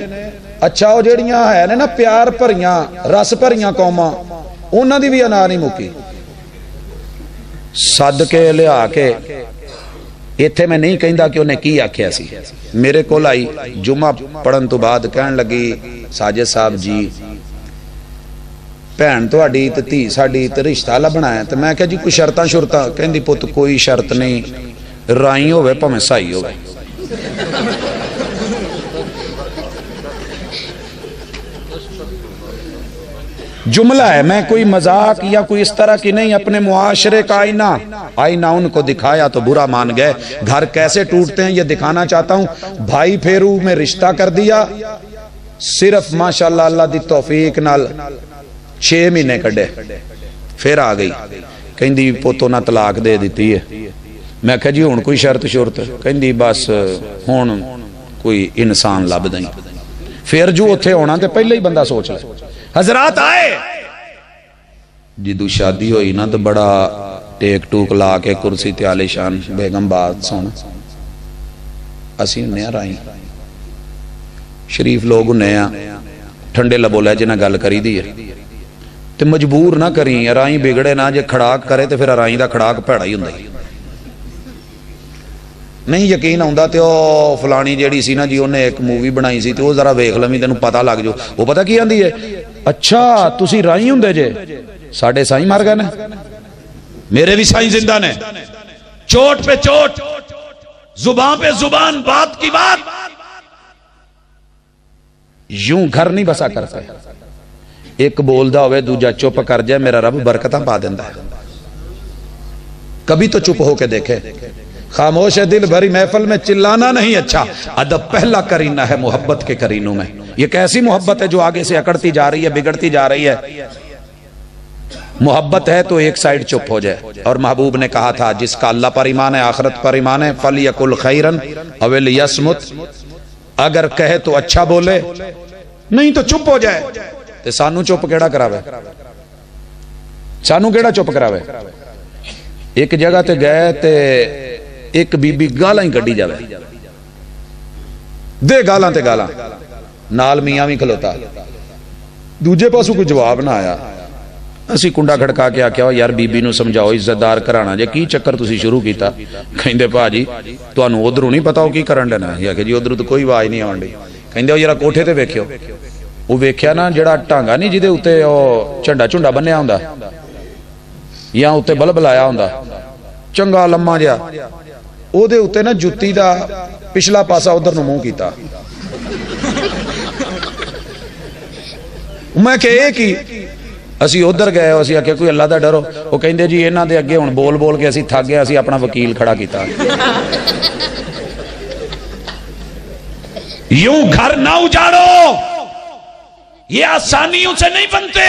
اچھا وہ جڑیاں ہے نا پیار بھریاں رس بھریاں قوماں, انہاں دی بھی انا نہیں مکی. سد کے لیا کے ایتھے میں نہیں کہندا کہ انہیں کی آکھیا سی, میرے کول آئی جمعہ پڑھن تو بعد کہن لگی ساجد صاحب جی بھین تہاڈی تے دھی ساڈی تے رشتہ لبنا ہے. تے میں کہا جی کوئی شرطاں شرطاں, کہندی پت کوئی شرط نہیں, رائی ہوئے بھاویں سائی ہوئے. جملہ ہے, میں کوئی مذاق یا کوئی اس طرح کی نہیں, اپنے معاشرے کا آئینہ ان کو دکھایا تو برا مان گئے. گھر کیسے ٹوٹتے ہیں یہ دکھانا چاہتا ہوں. بھائی پھیرو میں رشتہ کر دیا, صرف ماشاءاللہ اللہ دی توفیق نال 6 مہینے کڈے, پھر آ گئی کہندی پوتو نہ طلاق دے دیتی ہے. میں کہا جی ہن کوئی شرط شرط, کہندی بس ہن کوئی انسان لب دیں. پھر جو اتھے ہونا تے پہلے ہی بندہ سوچ لے. حضرات آئے, جدو شادی ہوئی نا تو بڑا ٹیک ٹوک لا کے کرسی تے عالی شان بیگم بات سن, اسی انہیں رائیں شریف لوگ انہیں ٹھنڈے لبو لے جنہ گل کری دی ہے, تے مجبور نہ کریں, رائیں بگڑے نہ, جے کھڑاک کرے تے پھر رائیں دا کھڑاک پیڑا ہی ہوندہ. نہیں یقین ہوندا تے او فلانی جیڑی سی نا جی انہیں ایک مووی بنائی سی تے وہ ذرا ویکھ لویں تینوں پتہ لگ جو. وہ پتہ کی آندی ہے, اچھا تسی رائی ہوندے جے, ساڈے سائیں مر گئے نے, میرے بھی سائیں زندہ نے, چوٹ پہ چوٹ, زبان پہ زبان, بات کی بات. یوں گھر نہیں بسا کرتا ہے. ایک بولدا ہوئے دوجا چپ کر جائے, میرا رب برکتاں پا دیندا ہے. کبھی تو چپ ہو کے دیکھے. خاموش ہے دل بھری محفل میں چلانا نہیں اچھا. ادب پہلا کرینہ ہے محبت کے کرینوں میں. یہ کیسی محبت ہے جو آگے سے اکڑتی جا رہی ہے, بگڑتی جا رہی ہے. محبت ہے تو ایک سائیڈ چپ ہو جائے. اور محبوب نے کہا تھا جس کا اللہ پر ایمان ہے, آخرت پر ایمان ہے, فَلْيَقُلْ خَيْرًا أَوْ لِيَصْمُتْ, اگر کہے تو اچھا بولے, نہیں تو چپ ہو جائے. تے سانو چپ کیڑا کراوے, سانو کیڑا چپ کراوے. ایک جگہ تے گئے تے ایک بی بی گالاں ہی کڈی جاوے, دے گالاں تے گالاں, نال میاں بھی کھلوتا, دوجے پاسوں کوئی جواب نہ آیا. اسی کنڈا کھڑکا کے آکیا یار بی بی نو سمجھاؤ عزت دار کرانا جے, کی چکر تسی شروع کیتا. کہندے بھاجی تانوں ادھروں نہیں پتا کی کرن دینا, یا کہ جی ادھروں تو کوئی آواز نہیں آن ڈی. کہندے یار کوٹھے تے ویکھیو, وہ ویکھیا نا جڑا ٹانگا نہیں جدے اوتے او جھنڈا جھنڈا بنیا ہوندا, یا اوتے بلب لایا ہوندا چنگا لمما جا, او دے اوتے نا جُتی دا پچھلا پاسا ادھر نو منہ کیتا. میں کہ ایک ہی اسی ادھر گئے, اسی آکھیا کوئی اللہ دا ڈرو. وہ کہندے جی انہاں دے اگے ہن بول بول کے اسی تھک گئے, اسی اپنا وکیل کھڑا کیتا. یوں گھر نہ اجاڑو, یہ آسانیوں سے نہیں بنتے.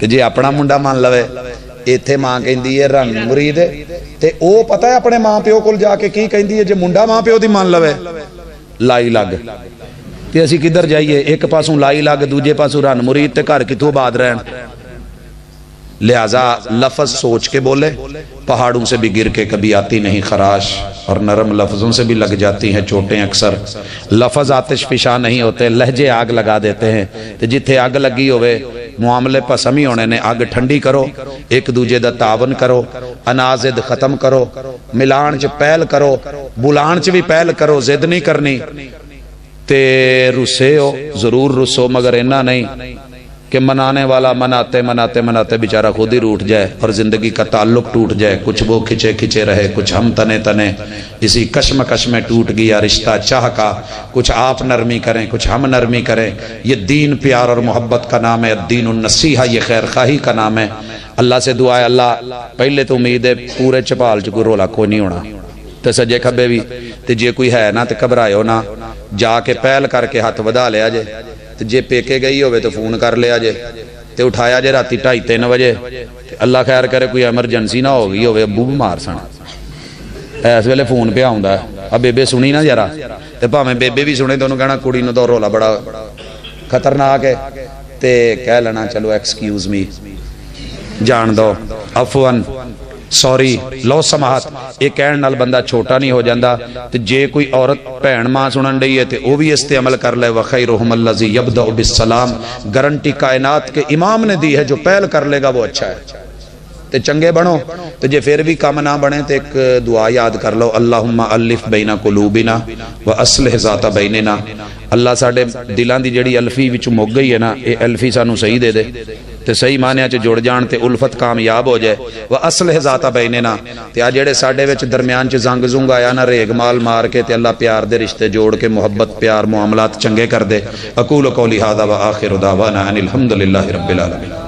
کہ جی اپنا منڈا مان لوے ایتھے ماں کہندی ہے رن مرید تے او پتہ ہے اپنے ماں پیو کول جا کے کی کہندی ہے جے منڈا ماں پیو دی مان لوے لائی لگ تے اسی کدھر جائیے ایک پاسوں لائی لگ دوجے پاسوں رن مرید تے گھر کتوں آباد رہن لہذا لفظ سوچ کے بولے پہاڑوں سے بھی گر کے کبھی آتی نہیں خراش اور نرم لفظوں سے بھی لگ جاتی ہیں چوٹیں اکثر لفظ آتش فشاں نہیں ہوتے لہجے آگ لگا دیتے ہیں تو جتھے آگ لگی ہوئے معاملے پسمی ہونے نے آگ ٹھنڈی کرو ایک دوجے دا تعاون کرو انازد ختم کرو ملان چ پہل کرو بلان چ بھی پہل کرو زد نہیں کرنی تے رسے ہو ضرور رسو مگر اینا نہیں کہ منانے والا مناتے مناتے مناتے بیچارہ خود ہی روٹ جائے اور زندگی کا تعلق ٹوٹ جائے کچھ وہ کھچے کھچے رہے کچھ ہم تنے تنے اسی کشمکش میں ٹوٹ گیا رشتہ چاہ کا کچھ آپ نرمی کریں کچھ ہم نرمی کریں یہ دین پیار اور محبت کا نام ہے الدین النصیحہ یہ خیر خواہی کا نام ہے اللہ سے دعا ہے اللہ پہلے تو امید ہے پورے چپال چ کوئی رولا کوئی نہیں ہونا تے سجے کھبے بھی تے جے کوئی ہے نا تے گھبرائیو نا جا کے پہل کر کے ہاتھ ودا لیا جے تے جے پیکے گئی ہوئے تو فون کر لیا جے تے اٹھایا جے راتی 2:30-3 بجے اللہ خیر کرے کوئی ایمرجنسی نہ ہو گئی ہوئے ابو بیمار سن اس ویلے فون پہ آوندا ہے اب بیبے سنی نا ذرا تے بھاویں بیبے بھی سنے تے انہوں کہنا کڑی نوں تو رولا بڑا خطرناک ہے تے کہہ لینا چلو ایکسکیوز می جان دو عفواً سوری لو سماحت یہ کہن نال بندہ چھوٹا نہیں ہو جاندہ تے جے کوئی عورت بہن ماں سنن رہی ہے تے او بھی اس تے عمل کر لے وخیرہم الذی یبدأ بالسلام گارنٹی کائنات کے امام نے دی ہے جو پہل کر لے گا وہ اچھا ہے تے چنگے بنو تے جے پھر بھی کام نہ بنے تے ایک دعا یاد کر لو اللہم الف بین قلوبنا واصلح ذات بیننا اللہ ساڈے دلاں دی جڑی الفی وچ مک گئی ہے نا اے الفی سانو صحیح دے دے تے صحیح معنی چ جڑ جان تے الفت کامیاب ہو جائے واصلح ذات بیننا تے آ جڑے ساڈے وچ درمیان چ زنگ زنگ آیا نا ریگ مال مار کے تے اللہ پیار دے رشتے جوڑ کے محبت پیار معاملات چنگے کر دے اقول قولی ھذا واخر دعوانا ان الحمدللہ رب العالمین